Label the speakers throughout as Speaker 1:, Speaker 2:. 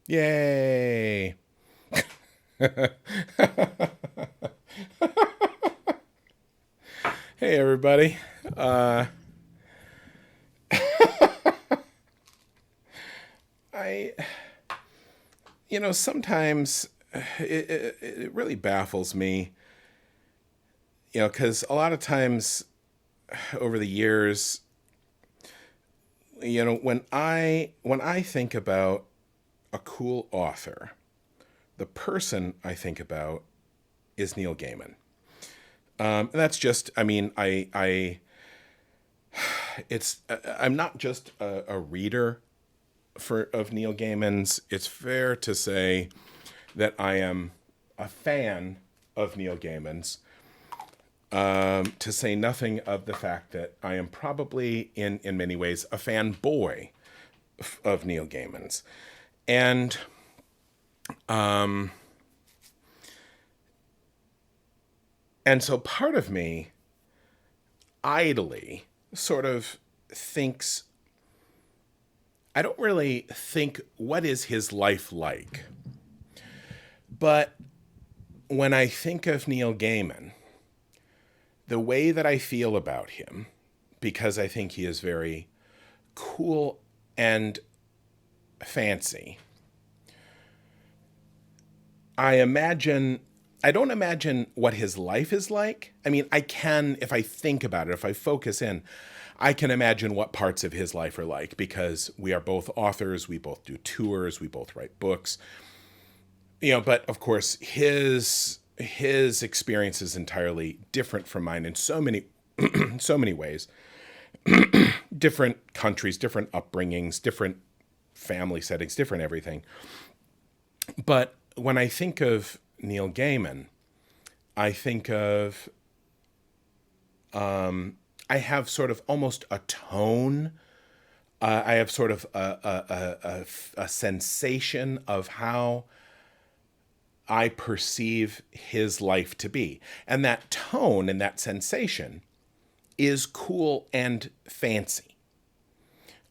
Speaker 1: Yay! Hey, everybody. Uh, I, sometimes it really baffles me, because a lot of times over the years, when I think about a cool author, the person I think about is Neil Gaiman. And that's just, I mean, I'm not just a reader of Neil Gaiman's. It's fair to say that I am a fan of Neil Gaiman's. To say nothing of the fact that I am probably in many ways a fanboy of Neil Gaiman's, and and so part of me idly sort of thinks, I don't really think what is his life like, but when I think of Neil Gaiman, the way that I feel about him, because I think he is very cool and fancy, I don't imagine what his life is like. I mean, I can, if I think about it, if I focus in, I can imagine what parts of his life are like because we are both authors, we both do tours, we both write books. But of course his experience is entirely different from mine in so many ways. Different countries, different upbringings, different family settings, different everything. But when I think of Neil Gaiman, I think of I have sort of almost a tone. I have sort of a sensation of how I perceive his life to be. And that tone and that sensation is cool and fancy,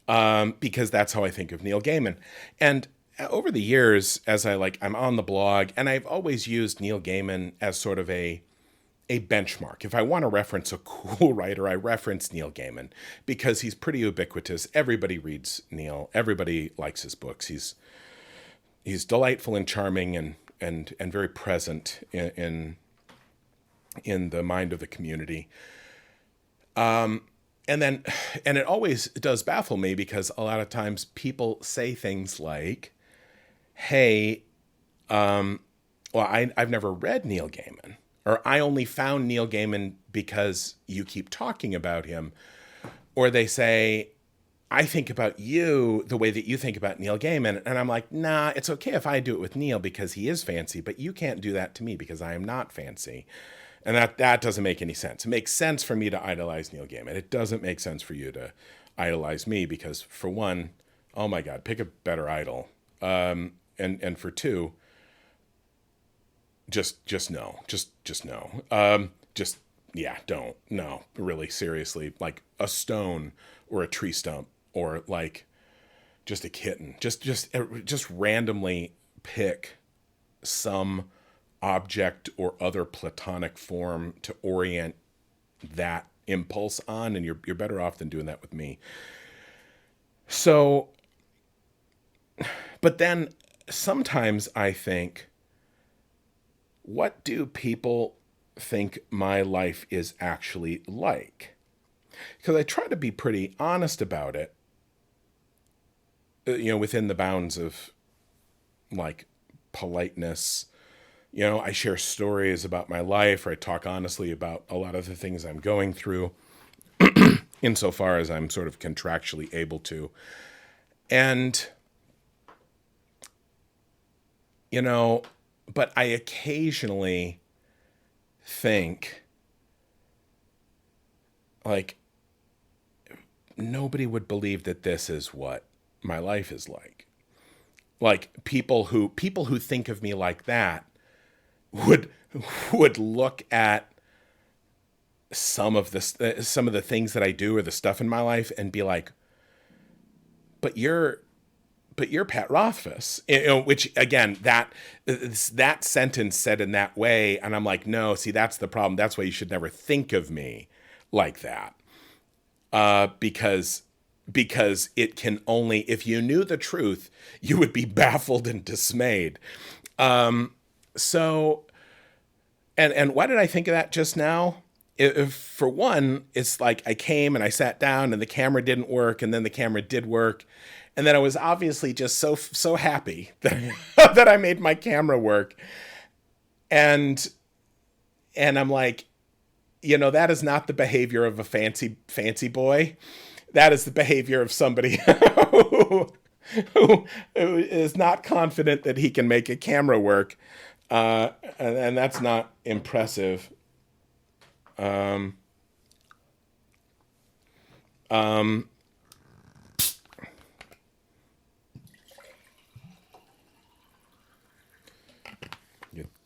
Speaker 1: because that's how I think of Neil Gaiman. And over the years, I'm on the blog, and I've always used Neil Gaiman as sort of a benchmark. If I want to reference a cool writer, I reference Neil Gaiman because he's pretty ubiquitous. Everybody reads Neil. Everybody likes his books. He's delightful and charming and very present in the mind of the community. And then, and it always does baffle me because a lot of times people say things like, "Hey, I've never read Neil Gaiman," or "I only found Neil Gaiman because you keep talking about him," or they say, "I think about you the way that you think about Neil Gaiman," and I'm like, "Nah, it's okay if I do it with Neil because he is fancy, but you can't do that to me because I am not fancy." And that doesn't make any sense. It makes sense for me to idolize Neil Gaiman. It doesn't make sense for you to idolize me because, for one, oh my God, pick a better idol. And for two, just no, just no. Just yeah, don't, no, really, seriously, like a stone or a tree stump or like just a kitten. Just randomly pick some object or other platonic form to orient that impulse on, and you're better off than doing that with me. So, but then sometimes I think, what do people think my life is actually like? Because I try to be pretty honest about it, within the bounds of like politeness. I share stories about my life, or I talk honestly about a lot of the things I'm going through, insofar as I'm sort of contractually able to. And, but I occasionally think, like, nobody would believe that this is what my life is like. Like, people who think of me like that would look at some of the things that I do or the stuff in my life and be like, but but you're Pat Rothfuss, which again, that sentence said in that way. And I'm like, no, see, that's the problem. That's why you should never think of me like that. Because it can only, if you knew the truth, you would be baffled and dismayed. So, and why did I think of that just now? If for one, it's like I came and I sat down and the camera didn't work, and then the camera did work. And then I was obviously just so happy that, that I made my camera work. And I'm like, that is not the behavior of a fancy boy. That is the behavior of somebody who is not confident that he can make a camera work. And that's not impressive.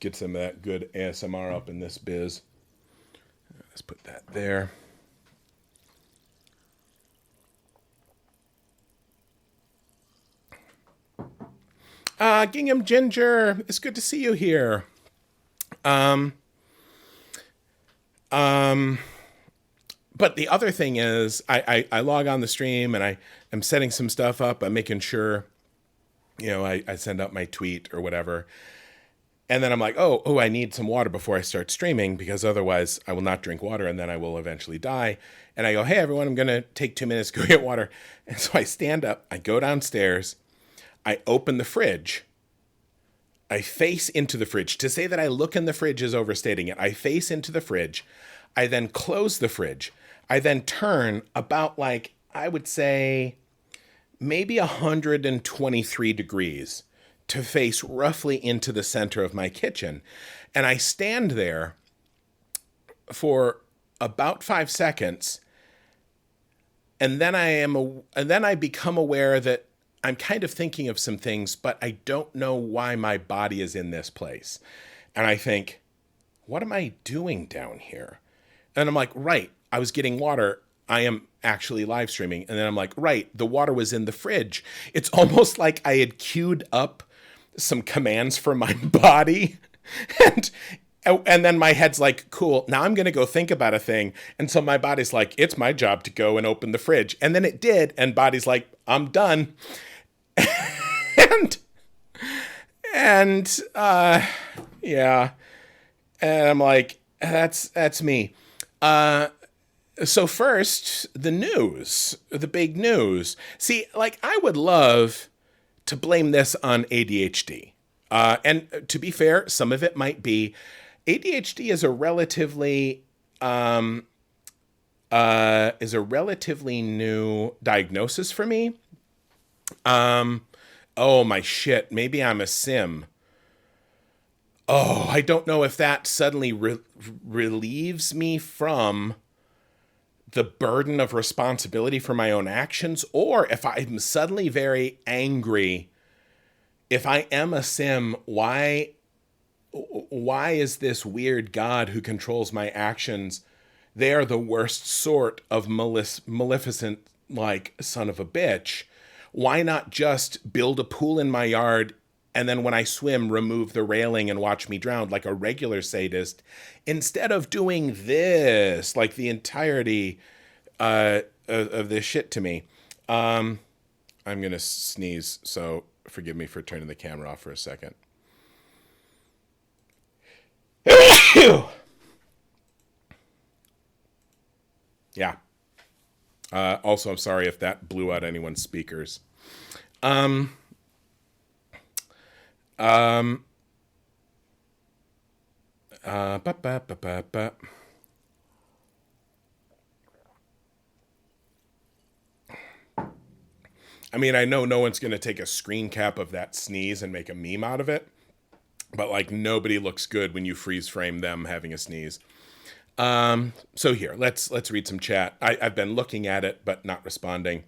Speaker 1: Get some of that good ASMR up in this biz. Let's put that there. Gingham Ginger, it's good to see you here. But the other thing is, I log on the stream and I'm setting some stuff up. I'm making sure, I send out my tweet or whatever. And then I'm like, oh, I need some water before I start streaming, because otherwise I will not drink water and then I will eventually die. And I go, hey, everyone, I'm going to take 2 minutes to go get water. And so I stand up, I go downstairs, I open the fridge, I face into the fridge. To say that I look in the fridge is overstating it. I face into the fridge. I then close the fridge. I then turn about, like, I would say maybe 123 degrees to face roughly into the center of my kitchen. And I stand there for about 5 seconds. And then I become aware that I'm kind of thinking of some things, but I don't know why my body is in this place. And I think, what am I doing down here? And I'm like, right, I was getting water. I am actually live streaming. And then I'm like, right, the water was in the fridge. It's almost like I had queued up some commands for my body. And then my head's like, cool, now I'm going to go think about a thing. And so my body's like, it's my job to go and open the fridge. And then it did. And body's like, I'm done. Yeah. And I'm like, that's me. So first, the news, the big news. See, like, I would love to blame this on ADHD. And to be fair, some of it might be. ADHD is a relatively new diagnosis for me. Oh my shit, maybe I'm a sim. Oh, I don't know if that suddenly relieves me from the burden of responsibility for my own actions, or if I'm suddenly very angry. If I am a sim, why is this weird God who controls my actions? They are the worst sort of maleficent, like, son of a bitch. Why not just build a pool in my yard and then when I swim, remove the railing and watch me drown like a regular sadist, instead of doing this, like the entirety of this shit to me? I'm going to sneeze, so forgive me for turning the camera off for a second. Yeah. Also, I'm sorry if that blew out anyone's speakers. I mean, I know no one's going to take a screen cap of that sneeze and make a meme out of it, but like, nobody looks good when you freeze frame them having a sneeze. So here, let's read some chat. I've been looking at it, but not responding.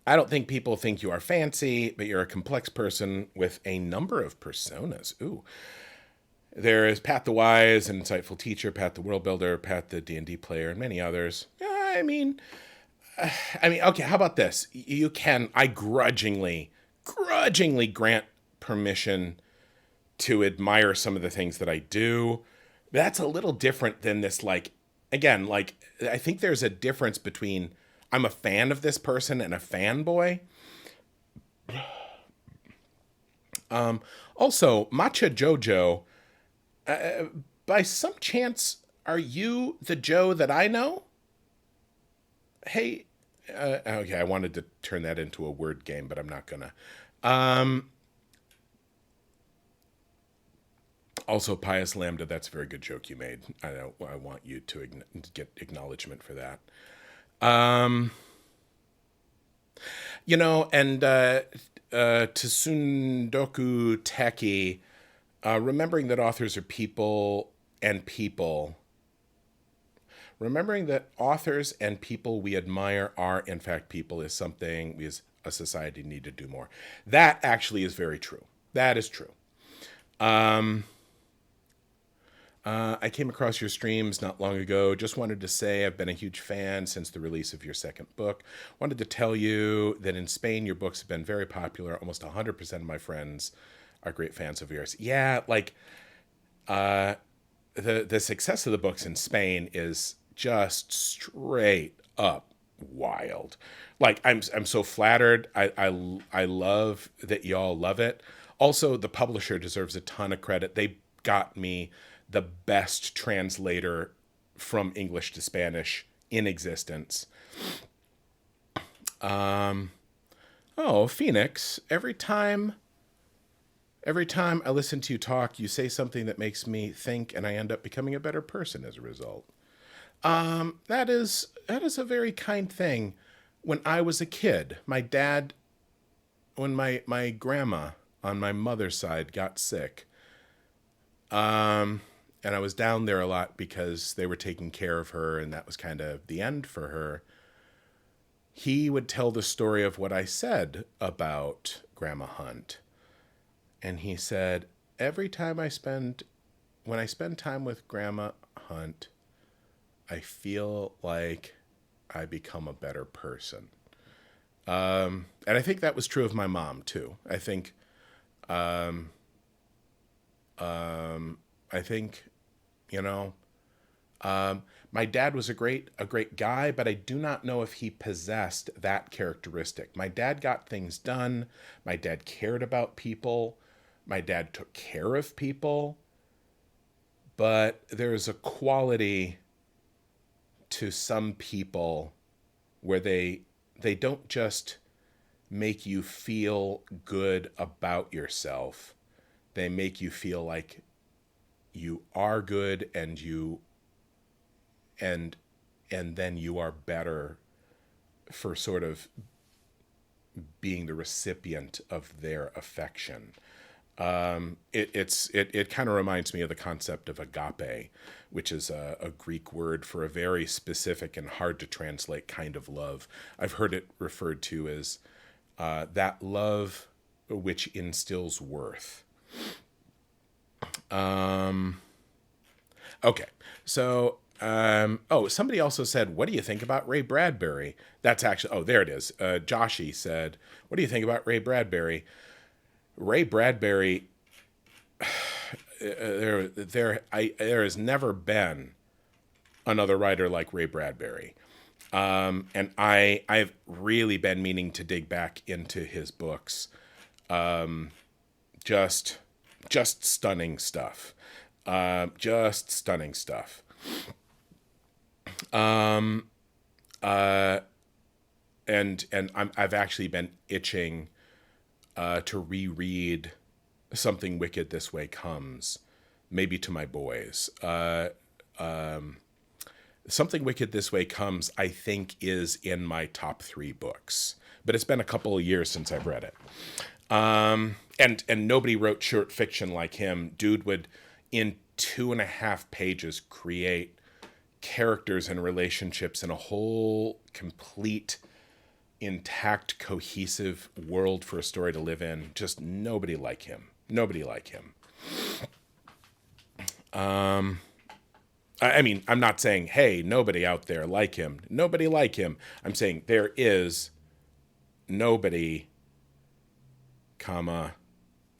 Speaker 1: I don't think people think you are fancy, but you're a complex person with a number of personas. Ooh. There is Pat the Wise, an insightful teacher, Pat the World Builder, Pat the D&D player, and many others. I mean, okay, how about this? I grudgingly grudgingly grant permission to admire some of the things that I do. That's a little different than this, like, again, like, I think there's a difference between I'm a fan of this person and a fanboy. Also, Matcha Jojo, by some chance, are you the Joe that I know? Hey, okay, I wanted to turn that into a word game, but I'm not gonna. Um, Also, Pious Lambda, that's a very good joke you made. I want you to get acknowledgement for that. Um, and Tsundoku Teki, remembering that authors are people and people. Remembering that authors and people we admire are, in fact, people is something we as a society need to do more. That actually is very true. That is true. I came across your streams not long ago. Just wanted to say I've been a huge fan since the release of your second book. Wanted to tell you that in Spain, your books have been very popular. Almost 100% of my friends are great fans of yours. Yeah, like the success of the books in Spain is just straight up wild. Like I'm so flattered. I love that y'all love it. Also, the publisher deserves a ton of credit. They got me the best translator from English to Spanish in existence. Oh, Phoenix, every time I listen to you talk, you say something that makes me think and I end up becoming a better person as a result. That is a very kind thing. When I was a kid, my dad, when my grandma on my mother's side got sick, and I was down there a lot because they were taking care of her, and that was kind of the end for her. He would tell the story of what I said about Grandma Hunt. And he said, when I spend time with Grandma Hunt, I feel like I become a better person. And I think that was true of my mom, too. I think, you know, my dad was a great guy, but I do not know if he possessed that characteristic. My dad got things done. My dad cared about people. My dad took care of people. But there's a quality to some people where they don't just make you feel good about yourself. They make you feel like you are good and then you are better for sort of being the recipient of their affection. It kind of reminds me of the concept of agape, which is a Greek word for a very specific and hard to translate kind of love. I've heard it referred to as that love which instills worth. Okay, so somebody also said, "What do you think about Ray Bradbury?" That's actually there it is. Joshi said, "What do you think about Ray Bradbury?" Ray Bradbury, there has never been another writer like Ray Bradbury, and I've really been meaning to dig back into his books. Just stunning stuff. Just stunning stuff. I've actually been itching to reread Something Wicked This Way Comes, maybe to my boys. Something Wicked This Way Comes, I think, is in my top 3 books, but it's been a couple of years since I've read it. And nobody wrote short fiction like him. Dude would, in 2.5 pages, create characters and relationships in a whole complete, intact, cohesive world for a story to live in. Just nobody like him. Nobody like him. I mean, I'm not saying, hey, nobody out there like him. Nobody like him. I'm saying there is nobody comma,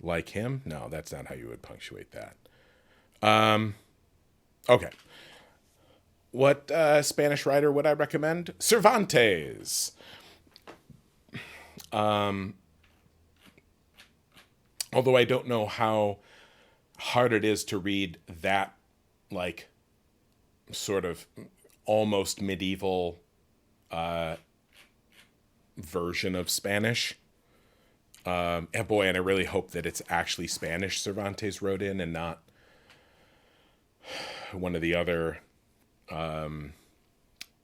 Speaker 1: like him. No, that's not how you would punctuate that. Okay. What Spanish writer would I recommend? Cervantes. Although I don't know how hard it is to read that, like, sort of almost medieval version of Spanish. And boy, and I really hope that it's actually Spanish Cervantes wrote in and not one of the other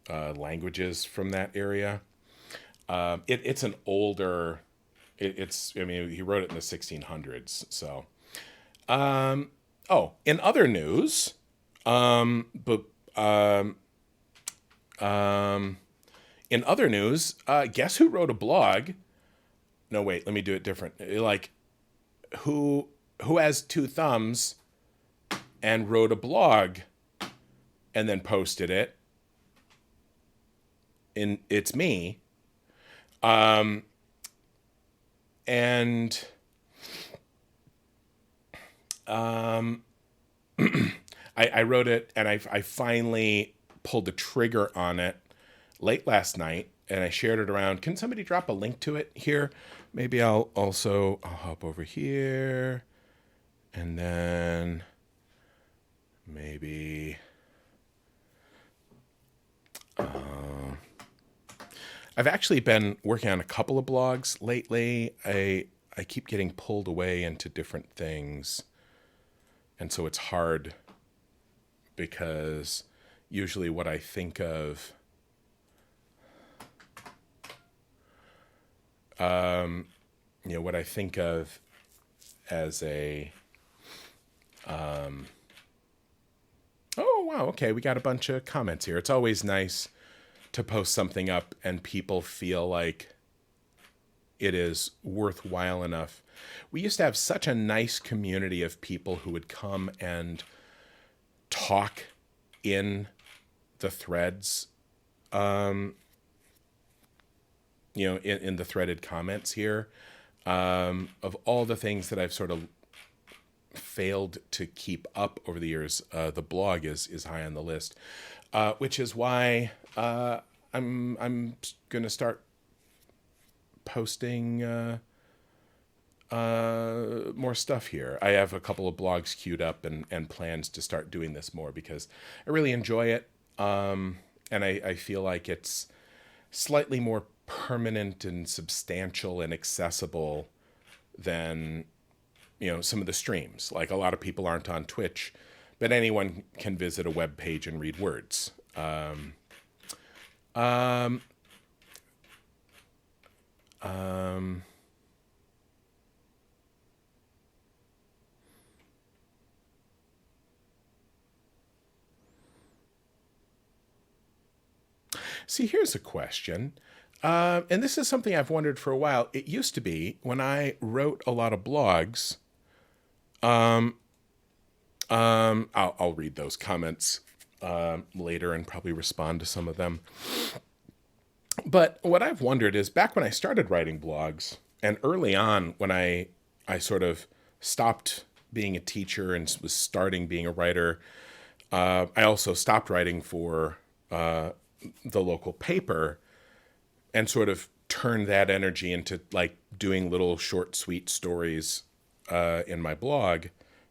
Speaker 1: languages from that area. It's an older. I mean, he wrote it in the 1600s. So, in other news, in other news, guess who wrote a blog? No, wait, let me do it different. Like, who has two thumbs and wrote a blog and then posted it? It's me. I wrote it, and I finally pulled the trigger on it late last night, and I shared it around. Can somebody drop a link to it here? Maybe I'll hop over here, and then maybe I've actually been working on a couple of blogs lately. I keep getting pulled away into different things, and so it's hard because usually what I think of what I think of as a oh wow, okay, we got a bunch of comments here. It's always nice to post something up and people feel like it is worthwhile enough. We used to have such a nice community of people who would come and talk in the threads, in the threaded comments here, of all the things that I've sort of failed to keep up over the years. The blog is high on the list, which is why I'm going to start posting more stuff here. I have a couple of blogs queued up and plans to start doing this more because I really enjoy it. And I feel like it's slightly more permanent and substantial and accessible than, some of the streams. Like, a lot of people aren't on Twitch, but anyone can visit a web page and read words. See, here's a question. And this is something I've wondered for a while. It used to be when I wrote a lot of blogs. I'll read those comments later and probably respond to some of them. But what I've wondered is, back when I started writing blogs, and early on when I sort of stopped being a teacher and was starting being a writer, I also stopped writing for the local paper and sort of turned that energy into, like, doing little short, sweet stories in my blog,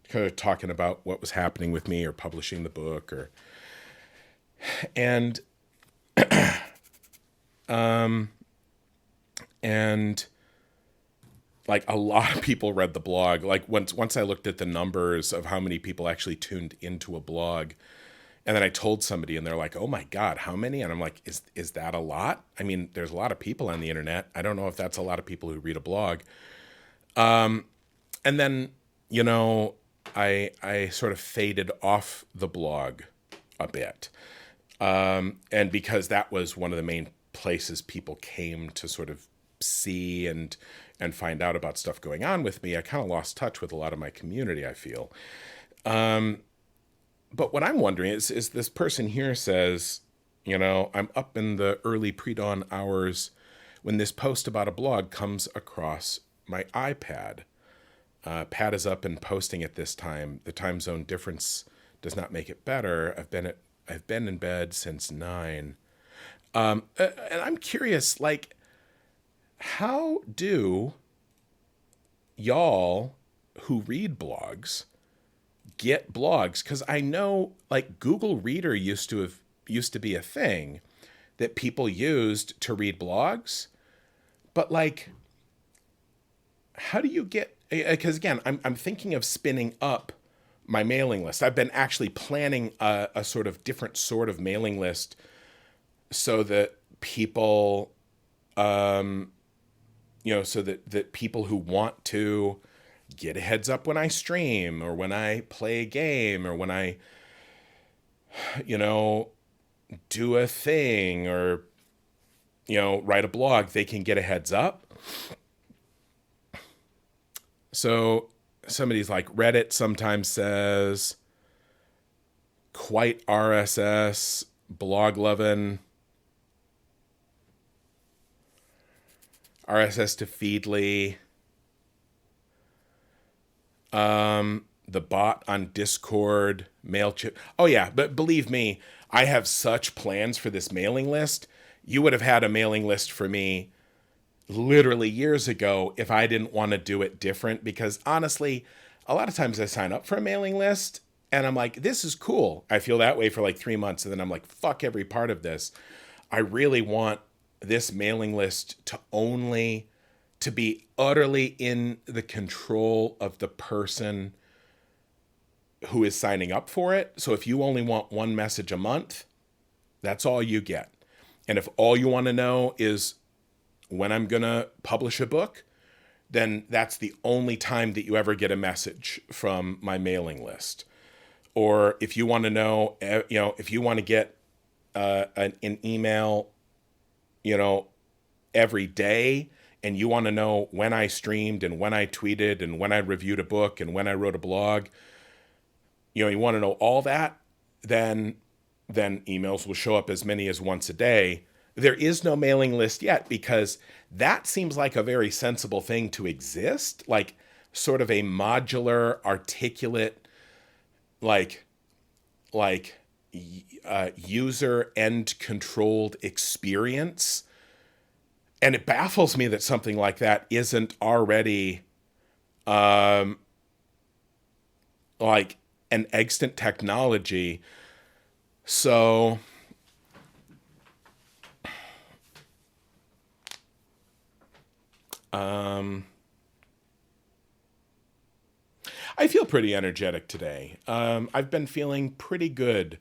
Speaker 1: kind of talking about what was happening with me or publishing the book and like, a lot of people read the blog. Like, once I looked at the numbers of how many people actually tuned into a blog, and then I told somebody, and they're like, "Oh my God, how many?" And I'm like, "Is that a lot? I mean, there's a lot of people on the internet. I don't know if that's a lot of people who read a blog." And then, I sort of faded off the blog a bit, and because that was one of the main places people came to sort of see and find out about stuff going on with me, I kind of lost touch with a lot of my community, I feel. But what I'm wondering is this person here says, I'm up in the early pre-dawn hours when this post about a blog comes across my iPad. Pat is up and posting at this time. The time zone difference does not make it better. I've been in bed since 9. And I'm curious, like, how do y'all who read blogs get blogs? Because I know, like, Google Reader used to be a thing that people used to read blogs, but like, how do you get? Because again, I'm thinking of spinning up my mailing list. I've been actually planning a sort of different sort of mailing list so that people, so that people who want to get a heads up when I stream or when I play a game or when I, do a thing or, write a blog, they can get a heads up. So somebody's like, Reddit sometimes says, quite RSS, blog lovin', RSS to Feedly, the bot on Discord, MailChimp. Oh yeah, but believe me, I have such plans for this mailing list. You would have had a mailing list for me literally years ago if I didn't want to do it different, because honestly, a lot of times I sign up for a mailing list and I'm like, this is cool. I feel that way for like 3 months and then I'm like, fuck every part of this. I really want this mailing list to be utterly in the control of the person who is signing up for it. So if you only want one message a month, that's all you get. And if all you want to know is when I'm going to publish a book, then that's the only time that you ever get a message from my mailing list. Or if you want to know, if you want to get an email, every day, and you want to know when I streamed and when I tweeted and when I reviewed a book and when I wrote a blog, you want to know all that, then emails will show up as many as once a day. There is no mailing list yet because that seems like a very sensible thing to exist, like sort of a modular, articulate, user end controlled experience. And it baffles me that something like that isn't already like an extant technology. So I feel pretty energetic today. I've been feeling pretty good.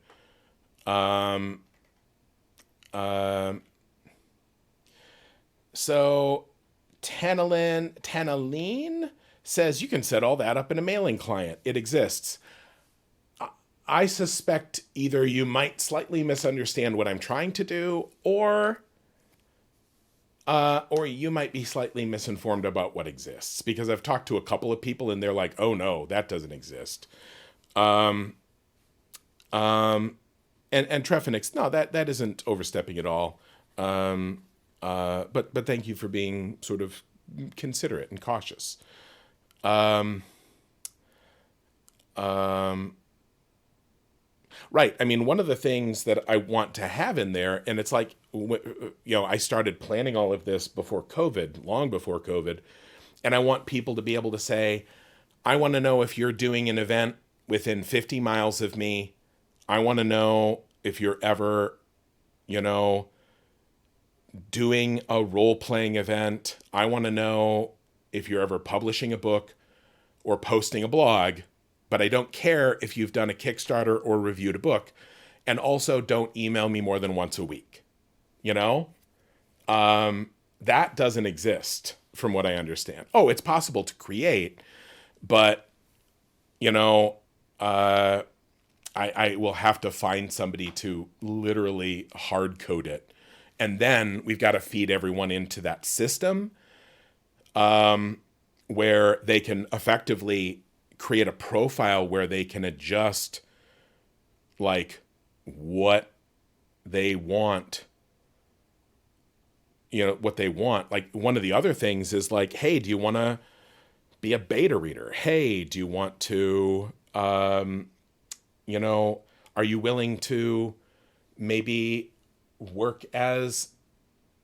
Speaker 1: So Tanaline says you can set all that up in a mailing client. It exists. I suspect either you might slightly misunderstand what I'm trying to do, or you might be slightly misinformed about what exists, because I've talked to a couple of people and they're like, oh no, that doesn't exist. And Trephinix, no, that isn't overstepping at all. But thank you for being sort of considerate and cautious. Right. I mean, one of the things that I want to have in there, and it's like, I started planning all of this before COVID, long before COVID, and I want people to be able to say, I want to know if you're doing an event within 50 miles of me. I want to know if you're ever, doing a role-playing event. I want to know if you're ever publishing a book or posting a blog, but I don't care if you've done a Kickstarter or reviewed a book. And also don't email me more than once a week. That doesn't exist from what I understand. Oh, it's possible to create, but, I will have to find somebody to literally hard code it. And then we've got to feed everyone into that system where they can effectively create a profile where they can adjust like what they want what they want. Like one of the other things is like, hey, do you want to be a beta reader? Hey, do you want to, are you willing to maybe work as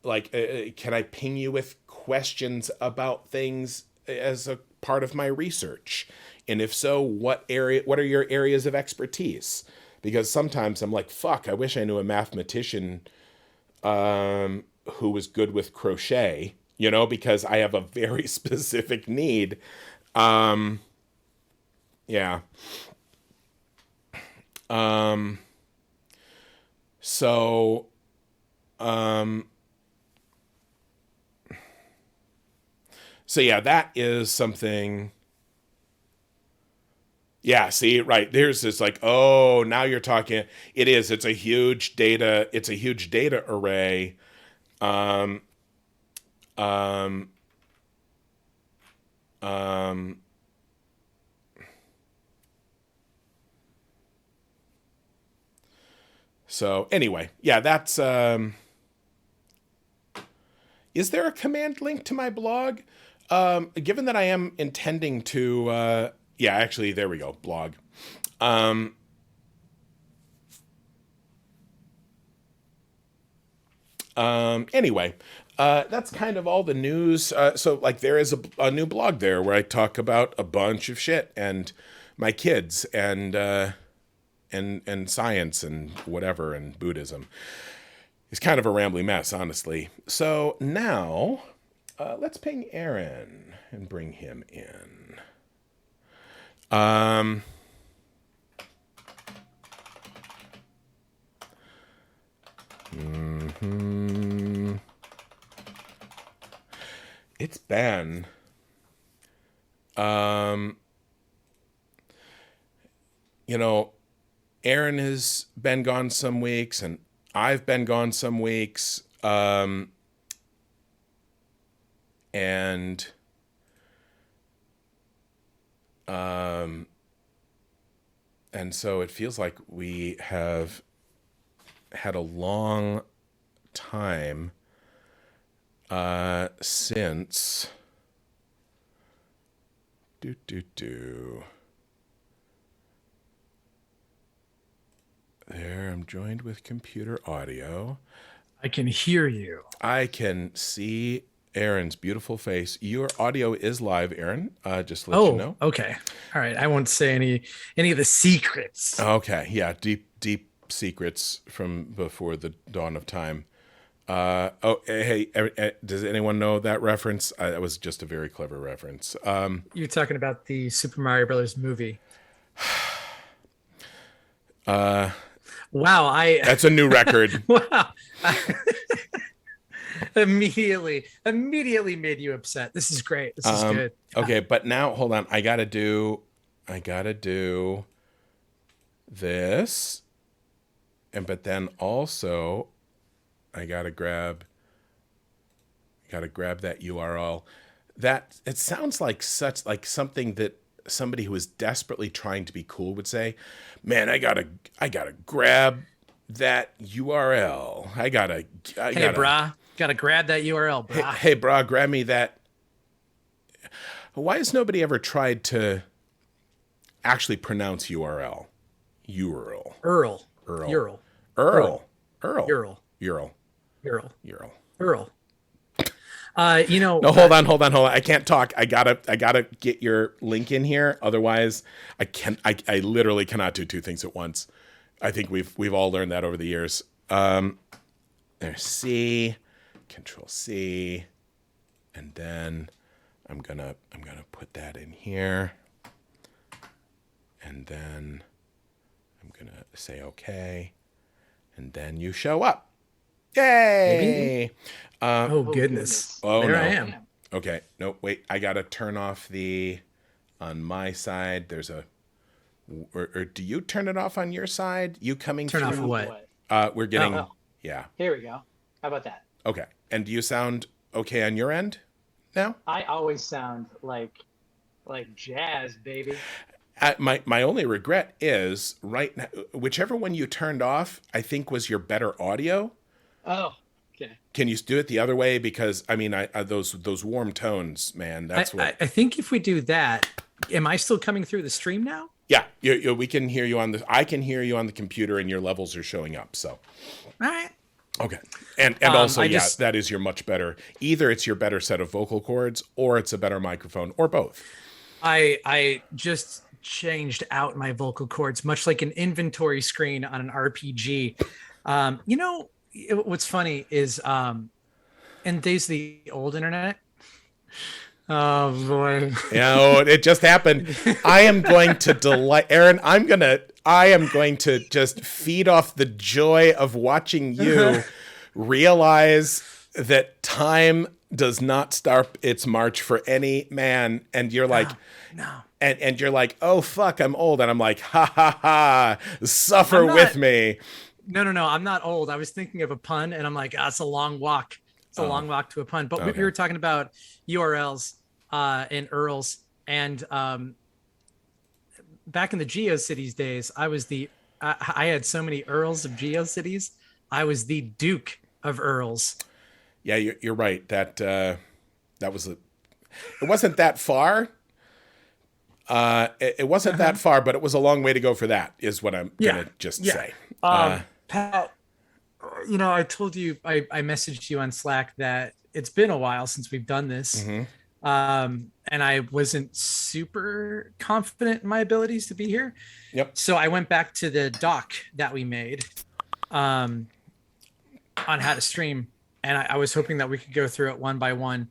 Speaker 1: like, can I ping you with questions about things as a part of my research? And if so, what are your areas of expertise? Because sometimes I'm like, fuck, I wish I knew a mathematician who was good with crochet, because I have a very specific need. Yeah. So, yeah, that is something. Yeah, see, right. There's this like, oh, now you're talking. It's a huge data array. Um, um, um, so anyway, yeah, that's, is there a command link to my blog? Given that I am intending to, yeah, actually, there we go, blog. Anyway, that's kind of all the news. So like there is a new blog there where I talk about a bunch of shit and my kids and science and whatever and Buddhism. It's kind of a rambly mess, honestly. So now, let's ping Aaron and bring him in. It's been, Aaron has been gone some weeks and I've been gone some weeks. And so it feels like we have had a long time since there, I'm joined with computer audio.
Speaker 2: I can hear you.
Speaker 1: I can see Aaron's beautiful face. Your audio is live, Aaron. Just to let you know.
Speaker 2: Okay. All right. I won't say any of the secrets.
Speaker 1: Okay. Yeah. Deep secrets from before the dawn of time. Hey, does anyone know that reference? That was just a very clever reference.
Speaker 2: You're talking about the Super Mario Brothers movie. Wow,
Speaker 1: that's a new record.
Speaker 2: Wow. Immediately made you upset. This is great. This is good.
Speaker 1: Okay, but now hold on. I gotta do this. But then also I gotta grab that URL. That it sounds like something that somebody who is desperately trying to be cool would say, man, I gotta grab that URL. Hey,
Speaker 2: brah, gotta grab that URL, brah.
Speaker 1: Hey, brah, grab me that. Why has nobody ever tried to actually pronounce URL?
Speaker 2: Earl.
Speaker 1: No, hold on. I can't talk. I gotta get your link in here. Otherwise, I literally cannot do two things at once. I think we've all learned that over the years. There's C, Control C, and then I'm gonna put that in here, and then I'm gonna say okay, and then you show up. Yay!
Speaker 2: Oh goodness!
Speaker 1: Oh,
Speaker 2: there
Speaker 1: no.
Speaker 2: I am.
Speaker 1: Okay, no, wait. I gotta turn off on my side. There's or do you turn it off on your side? You coming
Speaker 2: turn
Speaker 1: through?
Speaker 2: Off what?
Speaker 1: We're getting. Yeah.
Speaker 3: Here we go. How about that?
Speaker 1: Okay. And do you sound okay on your end now?
Speaker 3: I always sound like jazz, baby.
Speaker 1: My only regret is right now, whichever one you turned off, I think was your better audio.
Speaker 3: Oh, Okay.
Speaker 1: Can you do it the other way? Because I mean, I those warm tones, man. That's what.
Speaker 2: I think if we do that, am I still coming through the stream now?
Speaker 1: Yeah, we can hear you on the. I can hear you on the computer, and your levels are showing up. So.
Speaker 2: All right.
Speaker 1: Okay. And also,
Speaker 2: I
Speaker 1: that is your much better. Either it's your better set of vocal cords, or it's a better microphone, or both.
Speaker 2: I just changed out my vocal cords, much like an inventory screen on an RPG. What's funny is in days of the old internet. Oh boy.
Speaker 1: It just happened. I am going to delight Aaron. I am going to just feed off the joy of watching you realize that time does not start its march for any man. And you're like,
Speaker 2: no.
Speaker 1: And you're like, oh fuck, I'm old. And I'm like, ha ha ha, suffer with me.
Speaker 2: No. I'm not old. I was thinking of a pun and I'm like, it's a long walk. It's a long walk to a pun. But we were talking about URLs and URLs. And back in the GeoCities days, I had so many URLs of GeoCities. I was the Duke of URLs.
Speaker 1: Yeah, you're right. That was it wasn't that far. It wasn't that far, but it was a long way to go for that, is what I'm gonna just say.
Speaker 2: Pat, I told you, I messaged you on Slack that it's been a while since we've done this.
Speaker 1: Mm-hmm.
Speaker 2: And I wasn't super confident in my abilities to be here.
Speaker 1: Yep.
Speaker 2: So I went back to the doc that we made on how to stream. And I was hoping that we could go through it one by one,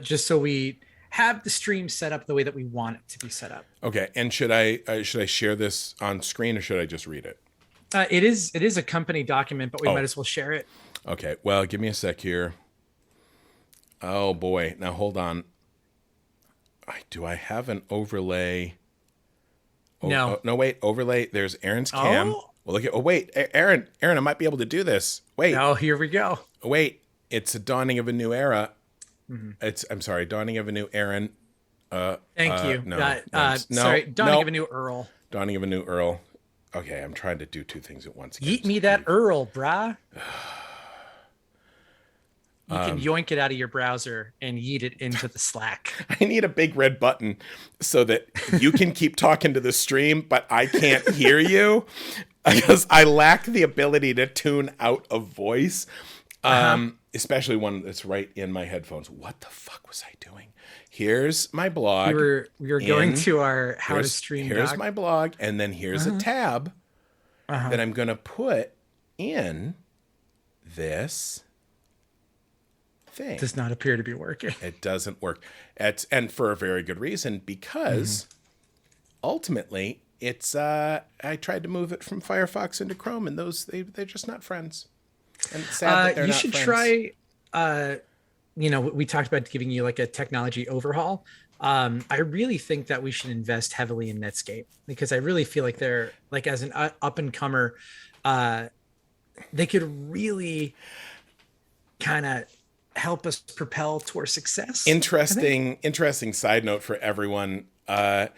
Speaker 2: just so we have the stream set up the way that we want it to be set up.
Speaker 1: Okay. And should I share this on screen, or should I just read it?
Speaker 2: It is a company document, but we might as well share it.
Speaker 1: Okay. Well, give me a sec here. Oh boy. Now hold on. Do I have an overlay?
Speaker 2: No.
Speaker 1: No, wait. Overlay. There's Aaron's cam.
Speaker 2: Oh.
Speaker 1: Well, look at. Oh, wait. Aaron, I might be able to do this. Wait.
Speaker 2: Oh, here we go.
Speaker 1: Wait. It's a dawning of a new era.
Speaker 2: Mm-hmm.
Speaker 1: I'm sorry. Dawning of a new Aaron.
Speaker 2: Thank you.
Speaker 1: No.
Speaker 2: Sorry. Dawning of a new Earl.
Speaker 1: Dawning of a new Earl. Okay. I'm trying to do two things at once.
Speaker 2: Yeet me that Earl, brah. You can yoink it out of your browser and yeet it into the Slack.
Speaker 1: I need a big red button so that you can keep talking to the stream, but I can't hear you because I lack the ability to tune out a voice, especially one that's right in my headphones. What the fuck was I doing? Here's my blog.
Speaker 2: We were going to our how to stream.
Speaker 1: Here's my blog, and then here's a tab that I'm going to put in this thing.
Speaker 2: Does not appear to be working.
Speaker 1: It doesn't work. And for a very good reason, because ultimately it's I tried to move it from Firefox into Chrome, and they're just not friends. And it's sad that they're
Speaker 2: you
Speaker 1: not
Speaker 2: should
Speaker 1: friends.
Speaker 2: try we talked about giving you like a technology overhaul. I really think that we should invest heavily in Netscape, because I really feel like they're like, as an up and comer, they could really kind of help us propel towards success.
Speaker 1: Interesting side note for everyone. I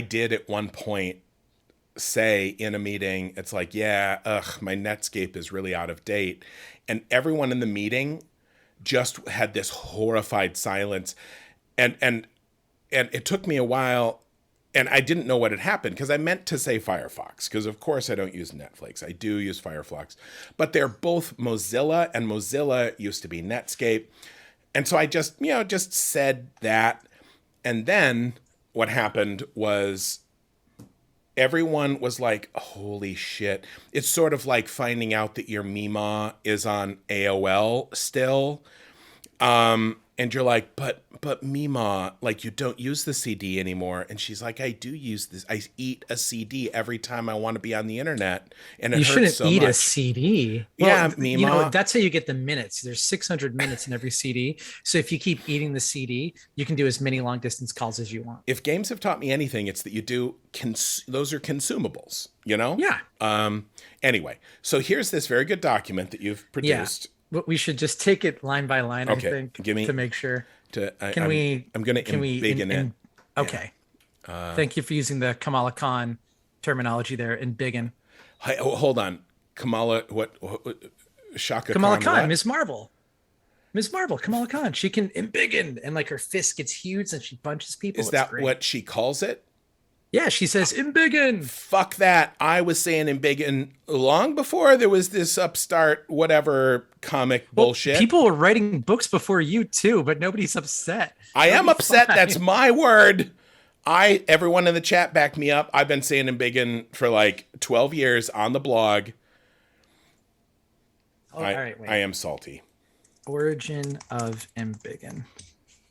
Speaker 1: did at one point say in a meeting, it's like, my Netscape is really out of date. And everyone in the meeting just had this horrified silence. And it took me a while, and I didn't know what had happened, because I meant to say Firefox, because of course I don't use Netflix. I do use Firefox, but they're both Mozilla, and Mozilla used to be Netscape. And so I just said that. And then what happened was everyone was like, holy shit. It's sort of like finding out that your Mima is on AOL still. And you're like, but Mima, like, you don't use the CD anymore. And she's like, I do use this. I eat a CD every time I want to be on the internet. And it
Speaker 2: you
Speaker 1: hurts
Speaker 2: shouldn't
Speaker 1: so
Speaker 2: eat
Speaker 1: much.
Speaker 2: a CD.
Speaker 1: Yeah,
Speaker 2: well,
Speaker 1: Mima.
Speaker 2: That's how you get the minutes. There's 600 minutes in every CD. So if you keep eating the CD, you can do as many long distance calls as you want.
Speaker 1: If games have taught me anything, it's that you do those are consumables,
Speaker 2: Yeah.
Speaker 1: Anyway, so here's this very good document that you've produced.
Speaker 2: Yeah. We should just take it line by line,
Speaker 1: Okay.
Speaker 2: I think, to make sure.
Speaker 1: I'm going to embiggen it.
Speaker 2: Okay. Yeah. Thank you for using the Kamala Khan terminology there, embiggen.
Speaker 1: Hold on. Kamala, what Shaka
Speaker 2: Kamala
Speaker 1: Khan.
Speaker 2: Khan,
Speaker 1: What?
Speaker 2: Miss Marvel, Kamala Khan. She can embiggen, and like her fist gets huge and she punches people.
Speaker 1: Is
Speaker 2: It's
Speaker 1: that
Speaker 2: great.
Speaker 1: what she calls it?
Speaker 2: Yeah, she says embiggen.
Speaker 1: Fuck that. I was saying embiggen long before there was this upstart whatever comic
Speaker 2: Well,
Speaker 1: bullshit.
Speaker 2: people were writing books before you too, but nobody's upset.
Speaker 1: I
Speaker 2: It'll
Speaker 1: am
Speaker 2: be
Speaker 1: upset.
Speaker 2: fine.
Speaker 1: That's my word. Everyone in the chat backed me up. I've been saying embiggen for like 12 years on the blog.
Speaker 2: Oh, all right, wait.
Speaker 1: I am salty.
Speaker 2: Origin of embiggen.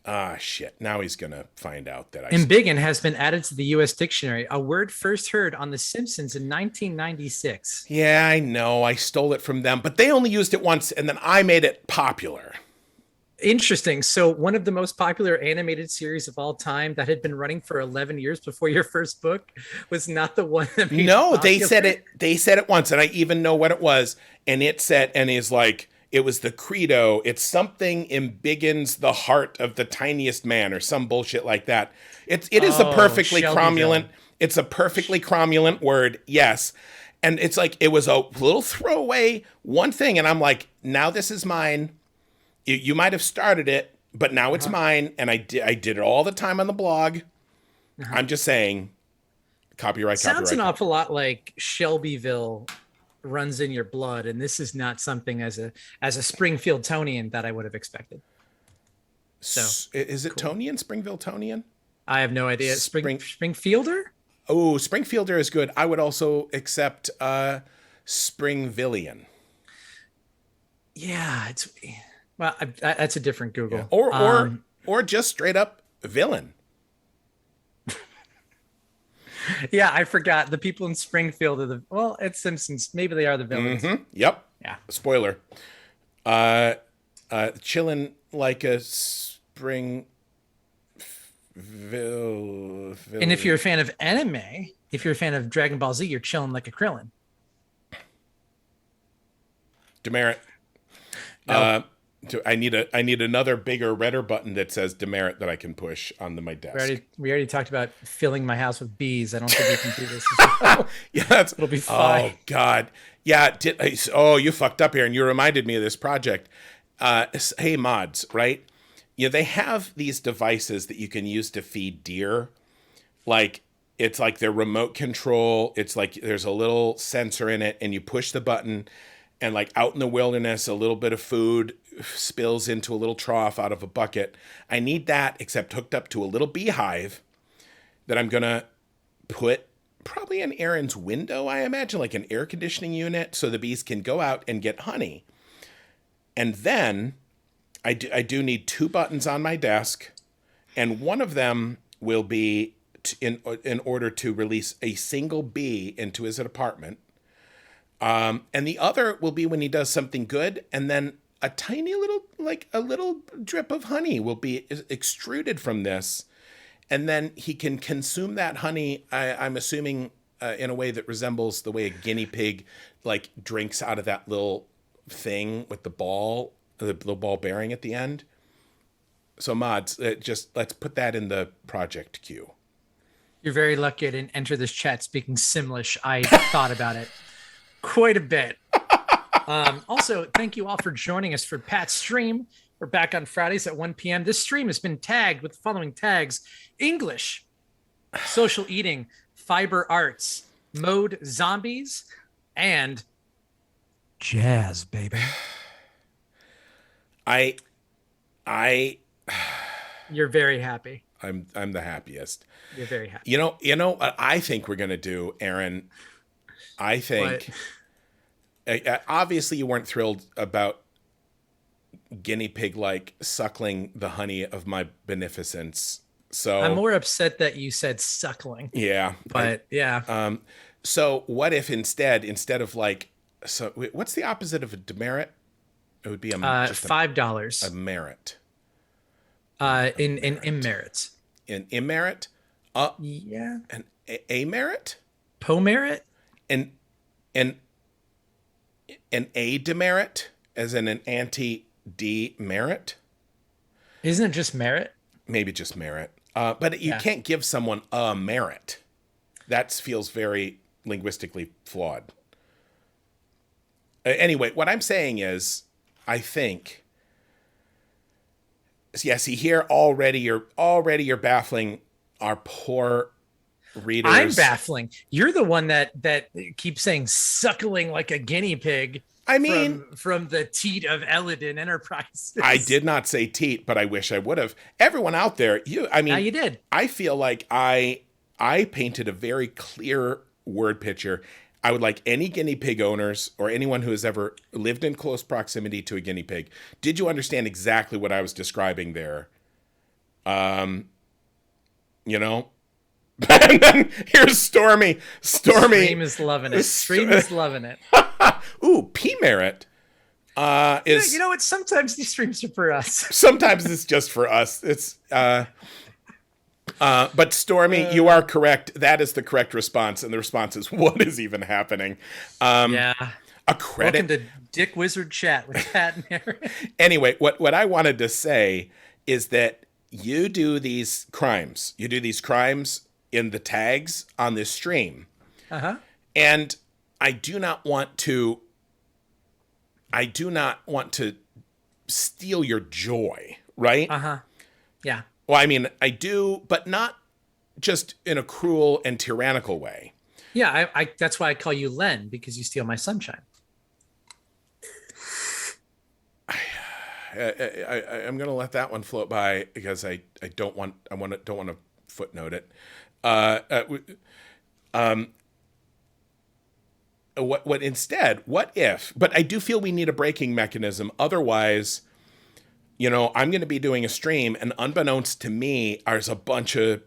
Speaker 1: Ah, shit. Now he's going to find out that I...
Speaker 2: Embiggen has been added to the U.S. dictionary, a word first heard on The Simpsons in 1996.
Speaker 1: Yeah, I know. I stole it from them, but they only used it once, and then I made it popular.
Speaker 2: Interesting. So one of the most popular animated series of all time that had been running for 11 years before your first book was not the one that made
Speaker 1: No,
Speaker 2: it
Speaker 1: they
Speaker 2: popular?
Speaker 1: said it. They said it once, and I even know what it was. And it said, and is like, it was the credo. It's something embiggins the heart of the tiniest man, or some bullshit like that. It is a perfectly cromulent. It's a perfectly cromulent word. Yes. And it's like, it was a little throwaway one thing. And I'm like, now this is mine. You might have started it, but now it's mine. And I did it all the time on the blog. I'm just saying, copyright.
Speaker 2: Sounds an awful lot like Shelbyville runs in your blood, and this is not something as a Springfieldtonian that I would have expected. So
Speaker 1: is it cool. Tonian? Springfieldtonian?
Speaker 2: I have no idea. Springfielder?
Speaker 1: Oh, Springfielder is good. I would also accept Springvillian.
Speaker 2: Yeah, it's well, that's a different Google.
Speaker 1: Yeah. Or just straight up villain.
Speaker 2: Yeah, I forgot. The people in Springfield are it's Simpsons. Maybe they are the villains.
Speaker 1: Mm-hmm. Yep.
Speaker 2: Yeah.
Speaker 1: Spoiler. Chilling like a Springville.
Speaker 2: And if you're a fan of anime, if you're a fan of Dragon Ball Z, you're chilling like a Krillin.
Speaker 1: Demerit.
Speaker 2: No.
Speaker 1: I need another bigger redder button that says demerit that I can push on my desk.
Speaker 2: We already talked about filling my house with bees. I don't think we can do this.
Speaker 1: Yeah,
Speaker 2: it'll be fine.
Speaker 1: Oh God, yeah. You fucked up here, and you reminded me of this project. Hey mods, right? Yeah, they have these devices that you can use to feed deer. Like it's like their remote control. It's like there's a little sensor in it, and you push the button. And like out in the wilderness, a little bit of food spills into a little trough out of a bucket. I need that, except hooked up to a little beehive that I'm going to put probably in Aaron's window, I imagine, like an air conditioning unit, so the bees can go out and get honey. And then I do need 2 buttons on my desk, and one of them will be in order to release a single bee into his apartment. And the other will be when he does something good, and then a tiny little, like a little drip of honey will be extruded from this, and then he can consume that honey, I'm assuming, in a way that resembles the way a guinea pig, like, drinks out of that little thing with the little ball bearing at the end. So mods, let's put that in the project queue.
Speaker 2: You're very lucky I didn't enter this chat speaking Simlish. I thought about it quite a bit. Also, thank you all for joining us for Pat's stream. We're back on Fridays at 1 p.m. This stream has been tagged with the following tags: English, social eating, fiber arts, mode zombies, and jazz, baby. You're very happy.
Speaker 1: I'm the happiest.
Speaker 2: You're very happy.
Speaker 1: You know what I think we're gonna do, Aaron? I think obviously you weren't thrilled about guinea pig like suckling the honey of my beneficence. So
Speaker 2: I'm more upset that you said suckling.
Speaker 1: Yeah.
Speaker 2: But yeah.
Speaker 1: So what if instead of like, so what's the opposite of a demerit? It would be just
Speaker 2: $5.
Speaker 1: A merit.
Speaker 2: In immerits.
Speaker 1: An immerit?
Speaker 2: Yeah.
Speaker 1: An a merit?
Speaker 2: Po-merit?
Speaker 1: An a demerit, as in an anti-demerit?
Speaker 2: Isn't it just merit?
Speaker 1: Maybe just merit. But you can't give someone a merit. That feels very linguistically flawed. Anyway, what I'm saying is, I think, yeah, see here already you're baffling our poor readers.
Speaker 2: I'm baffling. You're the one that keeps saying suckling like a guinea pig.
Speaker 1: I mean,
Speaker 2: from the teat of Eladin Enterprises.
Speaker 1: I did not say teat, but I wish I would have. Everyone out there, you
Speaker 2: did.
Speaker 1: I feel like I painted a very clear word picture. I would like any guinea pig owners or anyone who has ever lived in close proximity to a guinea pig. Did you understand exactly what I was describing there? You know? And then here's Stormy.
Speaker 2: Stream is loving it. Stream is loving it.
Speaker 1: Ooh, P-Merit is...
Speaker 2: You know what? Sometimes these streams are for us.
Speaker 1: Sometimes it's just for us. It's... but Stormy, you are correct. That is the correct response. And the response is, what is even happening?
Speaker 2: Yeah.
Speaker 1: A credit...
Speaker 2: Welcome to Dick Wizard Chat with Pat and Aaron.
Speaker 1: Anyway, what I wanted to say is that you do these crimes. You do these crimes in the tags on this stream.
Speaker 2: Uh-huh.
Speaker 1: And I do not want to steal your joy, right?
Speaker 2: Uh-huh. Yeah.
Speaker 1: Well, I mean, I do, but not just in a cruel and tyrannical way.
Speaker 2: Yeah, I that's why I call you Len, because you steal my sunshine.
Speaker 1: I'm going to let that one float by because I don't want to footnote it. What if, but I do feel we need a braking mechanism. Otherwise, I'm going to be doing a stream and unbeknownst to me, there's a bunch of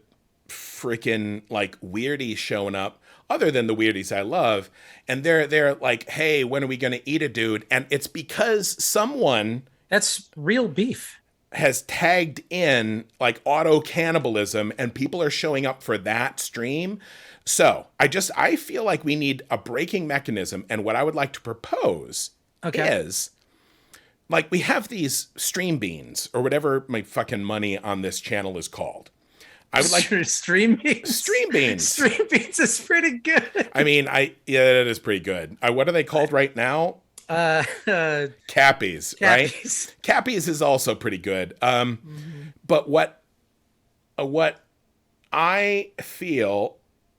Speaker 1: freaking like weirdies showing up other than the weirdies I love. And they're like, hey, when are we going to eat a dude? And it's because someone...
Speaker 2: That's real beef.
Speaker 1: Has tagged in like auto cannibalism and people are showing up for that stream. So I feel like we need a braking mechanism. And what I would like to propose is like we have these stream beans or whatever my fucking money on this channel is called. I would like
Speaker 2: stream beans.
Speaker 1: Stream beans.
Speaker 2: Stream beans is pretty good.
Speaker 1: I mean, that is pretty good. What are they called right now? Cappies, right? Cappies is also pretty good. But what I feel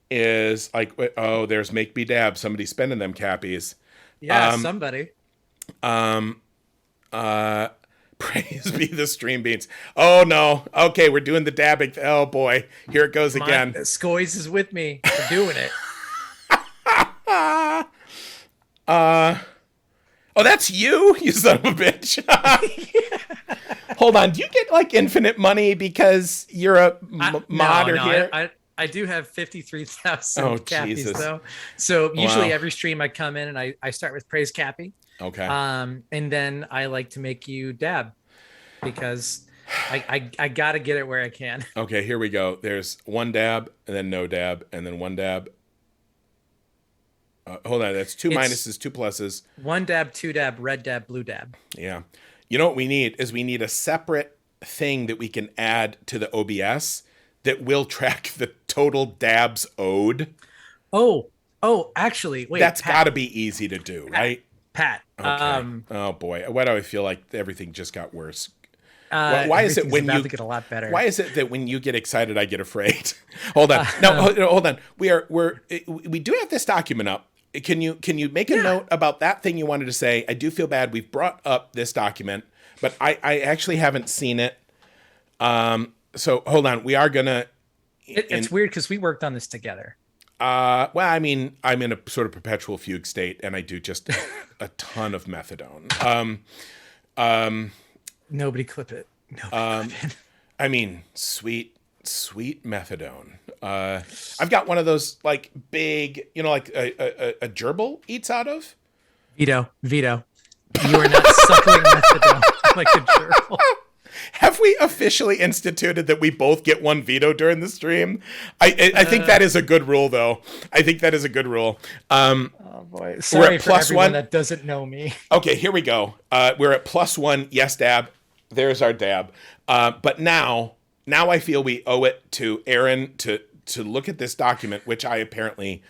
Speaker 1: is like, oh, there's Make Me Dab. Somebody's spending them Cappies.
Speaker 2: Yeah, somebody.
Speaker 1: Praise be the stream beans. Oh no. Okay, we're doing the dabbing. Oh boy, here it goes again.
Speaker 2: Scoys is with me. We're doing it.
Speaker 1: Oh, that's you son of a bitch. Hold on. Do you get like infinite money because you're a modder here?
Speaker 2: I do have 53,000 Cappies
Speaker 1: Jesus.
Speaker 2: though. So usually every stream I come in and I start with praise Cappy.
Speaker 1: Okay.
Speaker 2: And then I like to make you dab because I got to get it where I can.
Speaker 1: Okay, here we go. There's one dab and then no dab and then one dab. Hold on, that's two minuses, two pluses.
Speaker 2: One dab, two dab, red dab, blue dab.
Speaker 1: Yeah. You know what we need is we need a separate thing that we can add to the OBS that will track the total dabs owed.
Speaker 2: Oh, actually, wait.
Speaker 1: That's got to be easy to do, right?
Speaker 2: Pat.
Speaker 1: Okay. Oh boy, why do I feel like everything just got worse? Why is it when you
Speaker 2: get a lot better?
Speaker 1: Why is it that when you get excited, I get afraid? Hold on. Hold on. We do have this document up. Can you make a note about that thing you wanted to say? I do feel bad. We've brought up this document, but I actually haven't seen it. So hold on. We are gonna.
Speaker 2: It's weird because we worked on this together.
Speaker 1: Well, I mean, I'm in a sort of perpetual fugue state, and I do just a ton of methadone.
Speaker 2: Nobody clip it. Nobody clip it.
Speaker 1: I mean, sweet methadone. I've got one of those like big, like a gerbil eats out of.
Speaker 2: Vito, you are not suckling methadone like a gerbil.
Speaker 1: Have we officially instituted that we both get one veto during the stream? I think that is a good rule, though. I think that is a good rule.
Speaker 2: Oh boy, sorry for everyone
Speaker 1: one
Speaker 2: that doesn't know me.
Speaker 1: Okay, here we go. We're at +1. Yes, dab. There's our dab. But now I feel we owe it to Aaron to look at this document, which I apparently.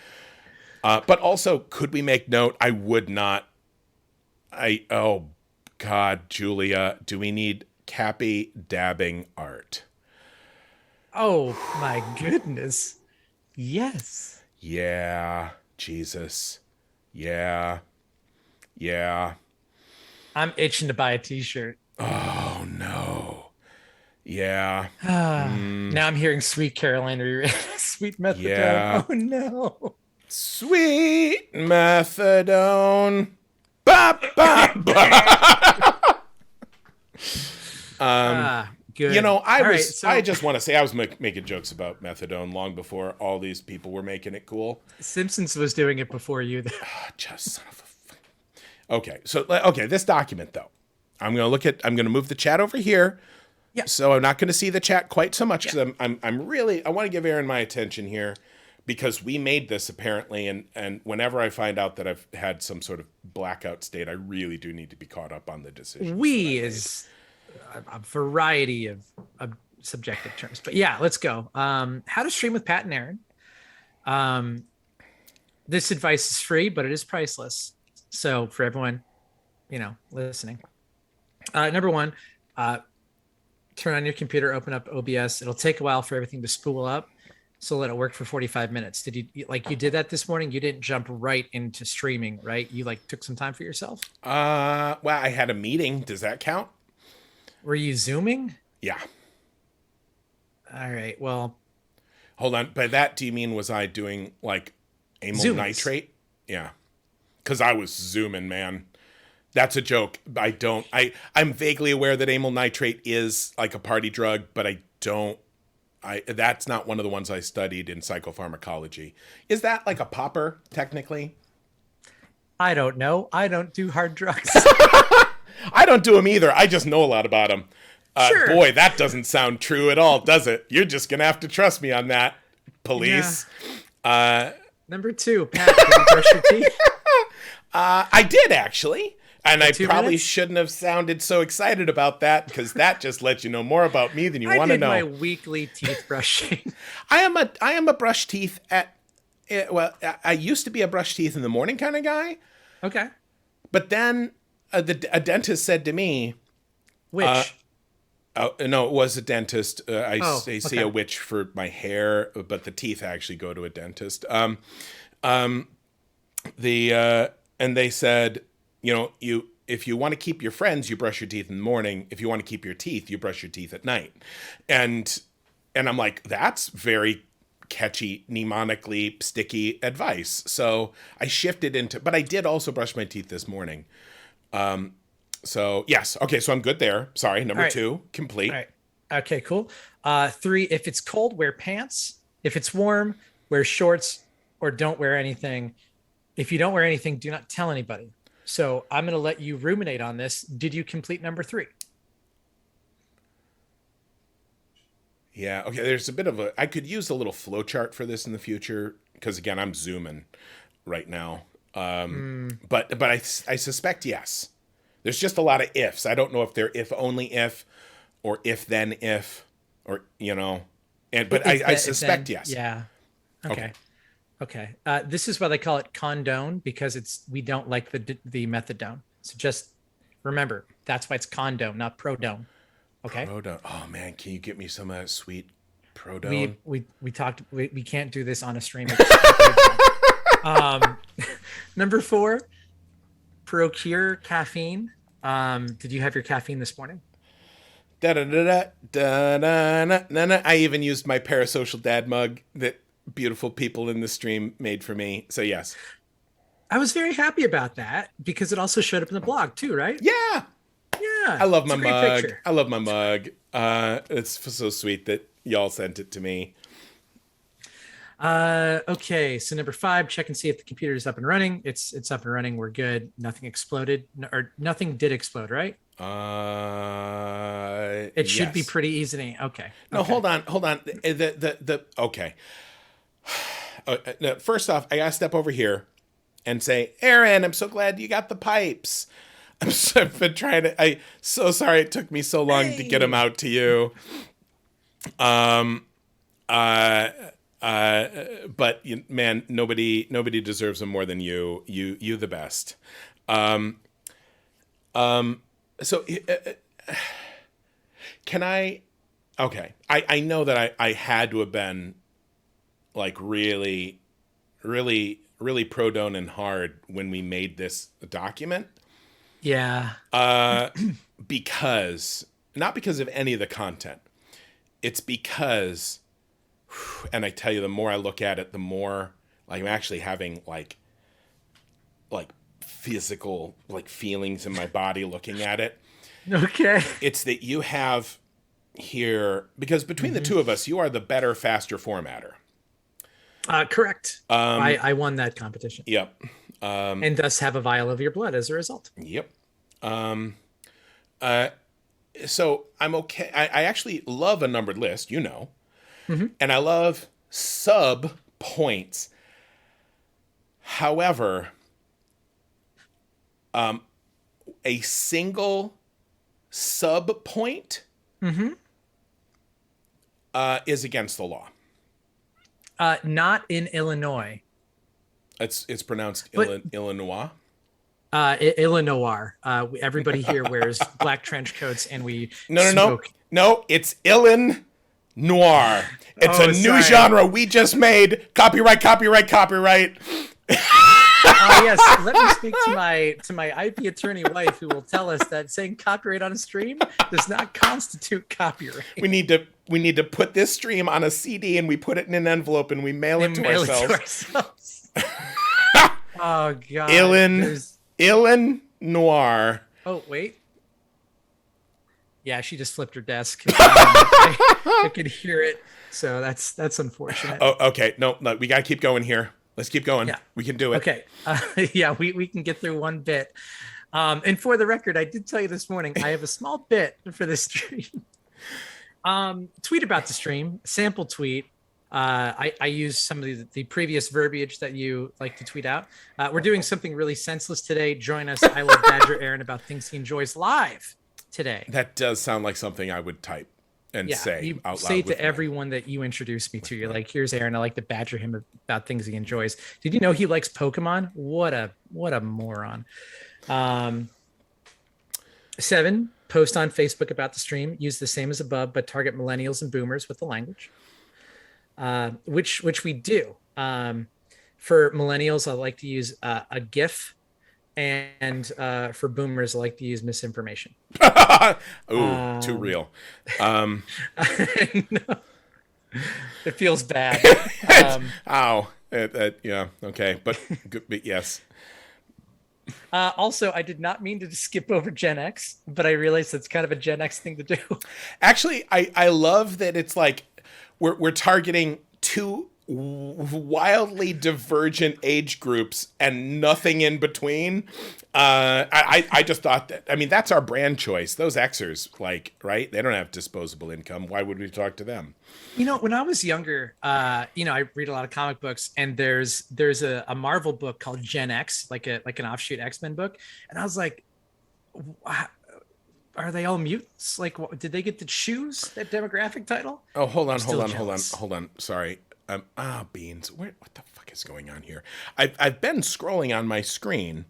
Speaker 1: But also, could we make note? I would not Oh God, Julia, do we need Cappy dabbing art?
Speaker 2: Oh my goodness. Yes.
Speaker 1: Yeah, Jesus. Yeah, yeah.
Speaker 2: I'm itching to buy a t-shirt.
Speaker 1: Oh no. Yeah,
Speaker 2: Now I'm hearing Sweet Caroline, Sweet Methadone.
Speaker 1: yeah.
Speaker 2: Oh no.
Speaker 1: Sweet methadone. Ba ba ba.
Speaker 2: Good.
Speaker 1: You know,
Speaker 2: All right, so
Speaker 1: I just want to say I was making jokes about methadone long before all these people were making it cool.
Speaker 2: Simpsons was doing it before you.
Speaker 1: Just son of a. Okay, so okay, this document though, I'm gonna move the chat over here.
Speaker 2: Yeah.
Speaker 1: So I'm not gonna see the chat quite so much because I'm really I want to give Aaron my attention here because we made this apparently, and whenever I find out that I've had some sort of blackout state, I really do need to be caught up on the decision.
Speaker 2: We is a variety of subjective terms, but yeah, let's go. How to stream with Pat and Aaron. This advice is free, but it is priceless. So for everyone, listening, number one, turn on your computer, open up OBS. It'll take a while for everything to spool up. So let it work for 45 minutes. Did you did that this morning? You didn't jump right into streaming, right? You took some time for yourself?
Speaker 1: Well, I had a meeting. Does that count?
Speaker 2: Were you Zooming?
Speaker 1: Yeah.
Speaker 2: All right. Well,
Speaker 1: hold on. By that, do you mean was I doing amyl nitrate? Yeah. Because I was zooming, man. That's a joke. I'm vaguely aware that amyl nitrate is like a party drug, but that's not one of the ones I studied in psychopharmacology. Is that like a popper, technically?
Speaker 2: I don't know. I don't do hard drugs.
Speaker 1: I don't do them either. I just know a lot about them.
Speaker 2: Sure.
Speaker 1: Boy, that doesn't sound true at all, does it? You're just going to have to trust me on that, police.
Speaker 2: Yeah. Number two, Pat, did you brush your teeth?
Speaker 1: I did, actually. And I probably
Speaker 2: minutes?
Speaker 1: shouldn't have sounded so excited about that because that just lets you know more about me than you want to know.
Speaker 2: I did my weekly teeth brushing.
Speaker 1: I am a brush teeth I used to be a brush teeth in the morning kind of guy.
Speaker 2: Okay.
Speaker 1: But then a dentist said to me,
Speaker 2: which?
Speaker 1: No, it was a dentist. I see
Speaker 2: okay.
Speaker 1: a witch for my hair, but the teeth actually go to a dentist. And they said, if you want to keep your friends, you brush your teeth in the morning. If you want to keep your teeth, you brush your teeth at night. And I'm like, that's very catchy, mnemonically sticky advice. So I shifted but I did also brush my teeth this morning. So yes. Okay. So I'm good there. Sorry. Number two, complete.
Speaker 2: All right. Okay, cool. 3, if it's cold, wear pants. If it's warm, wear shorts or don't wear anything. If you don't wear anything, do not tell anybody. So I'm going to let you ruminate on this. Did you complete number 3?
Speaker 1: Yeah. Okay. There's a bit of I could use a little flow chart for this in the future because again, I'm zooming right now. But I suspect yes. There's just a lot of ifs. I don't know if they're if only if, or if then if, or but I suspect then, yes.
Speaker 2: Yeah. Okay. This is why they call it condone because we don't like the methadone. So just remember that's why it's condone, not prodone. Okay.
Speaker 1: Prodone. Oh man, can you get me some sweet prodone?
Speaker 2: We talked. We can't do this on a stream. Number 4, procure caffeine. Did you have your caffeine this morning?
Speaker 1: I even used my parasocial dad mug that beautiful people in the stream made for me. So yes.
Speaker 2: I was very happy about that because it also showed up in the blog too, right?
Speaker 1: Yeah.
Speaker 2: Yeah.
Speaker 1: I love my mug. Picture. I love my mug. It's so sweet that y'all sent it to me.
Speaker 2: Okay. So number 5, check and see if the computer is up and running. It's up and running. We're good. Nothing exploded or nothing did explode, right? It should be pretty easy. Okay.
Speaker 1: No, hold on. Okay. First off, I gotta step over here and say, Aaron, I'm so glad you got the pipes. I've been trying to. So sorry it took me so long to get them out to you. But man, nobody deserves them more than you. You the best. So can I? Okay, I know that I had to have been like really, really, really pro don and hard when we made this document.
Speaker 2: Yeah.
Speaker 1: Because not because of any of the content. It's because, and I tell you, the more I look at it, the more like I'm actually having like physical like feelings in my body looking at it.
Speaker 2: Okay.
Speaker 1: It's that you have here, because between the two of us, you are the better, faster formatter.
Speaker 2: Correct. I won that competition.
Speaker 1: Yep.
Speaker 2: And thus have a vial of your blood as a result.
Speaker 1: Yep. So I'm okay. I actually love a numbered list, you know, and I love sub points. However, a single sub point is against the law.
Speaker 2: Not in Illinois.
Speaker 1: It's pronounced Illinois.
Speaker 2: Illinois. Everybody here wears black trench coats, and we smoke.
Speaker 1: No. It's Illinois. It's a new
Speaker 2: sorry.
Speaker 1: genre we just made. Copyright.
Speaker 2: Yes, let me speak to my IP attorney wife, who will tell us that saying copyright on a stream does not constitute copyright.
Speaker 1: We need to put this stream on a CD, and we put it in an envelope, and we mail it to ourselves.
Speaker 2: Oh God.
Speaker 1: Illinois.
Speaker 2: Oh wait. Yeah, she just flipped her desk. I could hear it, so that's unfortunate.
Speaker 1: Oh, okay. No, we gotta keep going here. Let's keep going.
Speaker 2: Yeah.
Speaker 1: We can do it.
Speaker 2: Okay. Yeah, we can get through one bit. And for the record, I did tell you this morning, I have a small bit for this stream. Tweet about the stream, sample tweet. I use some of the previous verbiage that you like to tweet out. We're doing something really senseless today. Join us. I love Badger Aaron about things he enjoys live today.
Speaker 1: That does sound like something I would type and say
Speaker 2: you
Speaker 1: out loud.
Speaker 2: say to everyone that you introduced me to. You're like, here's Aaron. I like to badger him about things he enjoys. Did you know he likes Pokemon? What a moron. 7, post on Facebook about the stream. Use the same as above, but target millennials and boomers with the language. Which we do. For millennials, I like to use a GIF, and for boomers, I like to use misinformation.
Speaker 1: Ooh, too real.
Speaker 2: It feels bad.
Speaker 1: Ow. Yeah. Okay. But yes.
Speaker 2: Also, I did not mean to skip over Gen X, but I realized that's kind of a Gen X thing to do.
Speaker 1: Actually, I love that it's like we're targeting two wildly divergent age groups and nothing in between. I just thought that, I mean, that's our brand choice. Those Xers, like, right? They don't have disposable income. Why would we talk to them?
Speaker 2: You know, when I was younger, I read a lot of comic books, and there's a Marvel book called Gen X, like an offshoot X-Men book. And I was like, are they all mutants? Like, did they get to choose that demographic title?
Speaker 1: Oh, hold on. Sorry. Beans. What the fuck is going on here? I've been scrolling on my screen.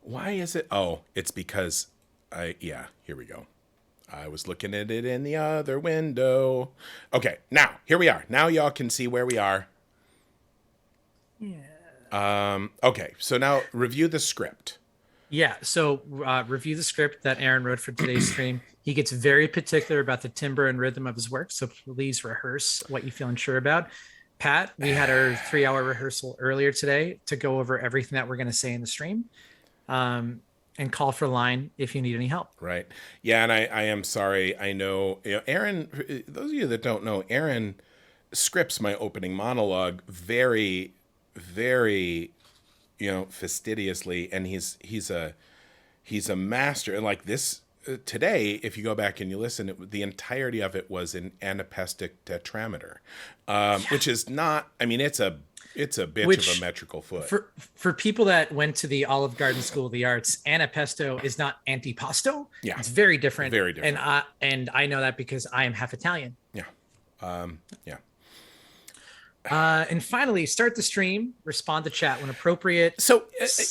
Speaker 1: Why is it? Oh, it's because here we go. I was looking at it in the other window. Okay, now here we are. Now y'all can see where we are.
Speaker 2: Yeah.
Speaker 1: Okay, so now review the script.
Speaker 2: Yeah, so review the script that Aaron wrote for today's stream. He gets very particular about the timbre and rhythm of his work, so please rehearse what you feel unsure about. Pat, we had our 3-hour rehearsal earlier today to go over everything that we're going to say in the stream, and call for line if you need any help.
Speaker 1: Right. Yeah, and I am sorry. I know, Aaron, those of you that don't know, Aaron scripts my opening monologue very, very, fastidiously, and he's a master. And like this today, if you go back and you listen, the entirety of it was in anapestic tetrameter, which is not. I mean, it's a bitch of a metrical foot.
Speaker 2: For people that went to the Olive Garden School of the Arts, anapesto is not antipasto.
Speaker 1: Yeah,
Speaker 2: it's very different.
Speaker 1: Very different.
Speaker 2: And I know that because I am half Italian.
Speaker 1: Yeah. Yeah.
Speaker 2: And finally, start the stream, respond to chat when appropriate.
Speaker 1: So,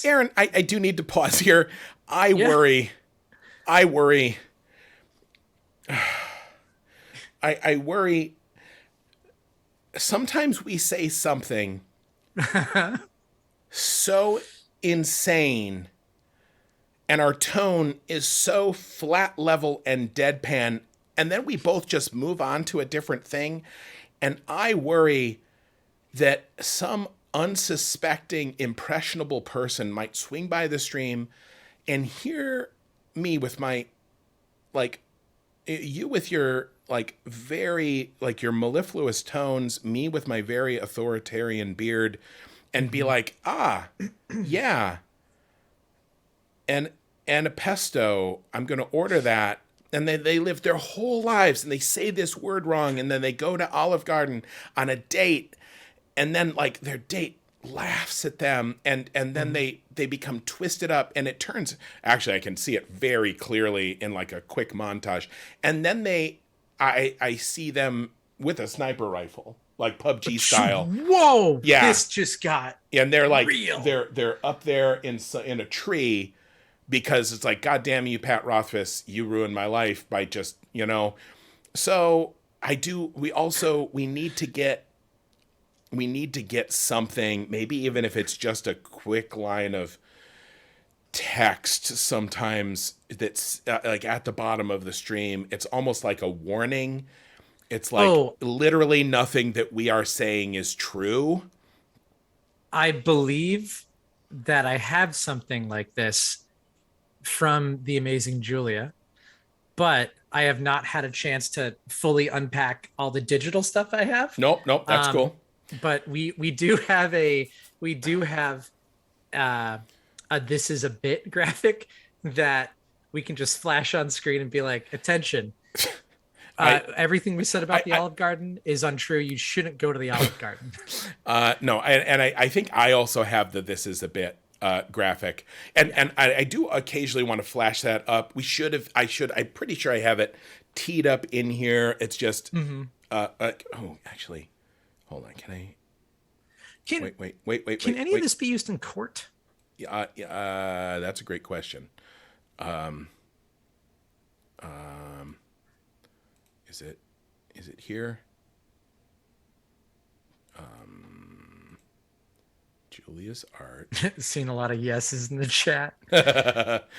Speaker 1: Aaron, I do need to pause here. I worry I worry. I worry. Sometimes we say something so insane, and our tone is so flat level and deadpan, and then we both just move on to a different thing. And I worry that some unsuspecting, impressionable person might swing by the stream and hear me with my, like, you with your, like, very, like, your mellifluous tones, me with my very authoritarian beard, and be like, yeah, and a pesto, I'm going to order that. And they live their whole lives and they say this word wrong, and then they go to Olive Garden on a date, and then, like, their date laughs at them, and then they become twisted up, and it turns, actually I can see it very clearly in, like, a quick montage, and then I see them with a sniper rifle, like PUBG style.
Speaker 2: Whoa!
Speaker 1: Yeah,
Speaker 2: This just got
Speaker 1: and they're like
Speaker 2: real.
Speaker 1: They're up there in a tree, because it's like, God damn you, Pat Rothfuss, you ruined my life by just, So we need to get something, maybe even if it's just a quick line of text sometimes that's like at the bottom of the stream. It's almost like a warning. It's like, literally nothing that we are saying is true.
Speaker 2: I believe that I have something like this from The Amazing Julia, but I have not had a chance to fully unpack all the digital stuff I have.
Speaker 1: Nope, that's cool.
Speaker 2: But we do have a this is a bit graphic that we can just flash on screen and be like, attention. Everything we said about the Olive Garden is untrue. You shouldn't go to the Olive Garden.
Speaker 1: No, and I think I also have the "this is a bit" graphic, and I do occasionally want to flash that up. I'm pretty sure I have it teed up in here. It's just actually, hold on. Can I? Wait.
Speaker 2: Can any of this be used in court?
Speaker 1: That's a great question. Is it here? Julia's art.
Speaker 2: Seen a lot of yeses in the chat.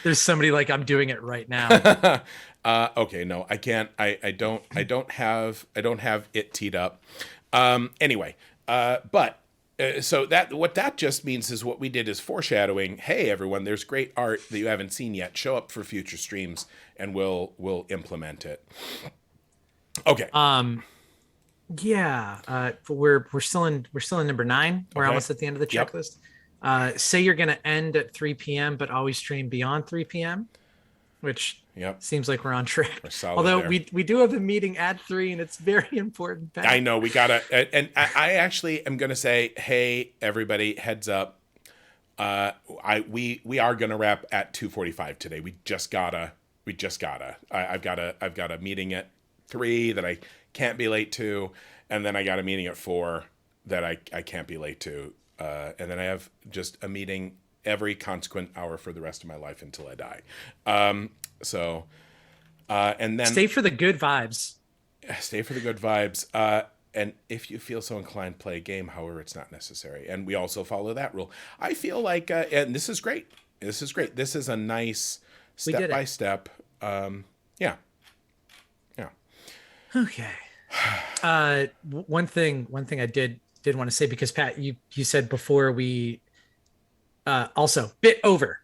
Speaker 2: There's somebody like, I'm doing it right now.
Speaker 1: Okay, no, I can't. I don't have it teed up. Anyway, so what that just means is what we did is foreshadowing. Hey, everyone, there's great art that you haven't seen yet. Show up for future streams, and we'll implement it. Okay.
Speaker 2: Yeah. We're still in number 9. We're almost at the end of the checklist. Yep. Say you're going to end at 3 p.m., but always stream beyond 3 p.m., which seems like we're on track. Although we do have a meeting at 3, and it's very important. Pat.
Speaker 1: I know we gotta, and I actually am gonna say, hey, everybody, heads up. We are gonna wrap at 2:45 today. We just gotta. I've got a meeting at 3 that I can't be late to, and then I got a meeting at 4 that I can't be late to, and then I have just a meeting every consequent hour for the rest of my life until I die. And then
Speaker 2: stay for the good vibes.
Speaker 1: Stay for the good vibes. And if you feel so inclined, play a game. However, it's not necessary. And we also follow that rule. I feel like, and this is great. This is a nice step-by-step. Yeah.
Speaker 2: Okay. One thing I did want to say, because Pat, you said before we also bit over.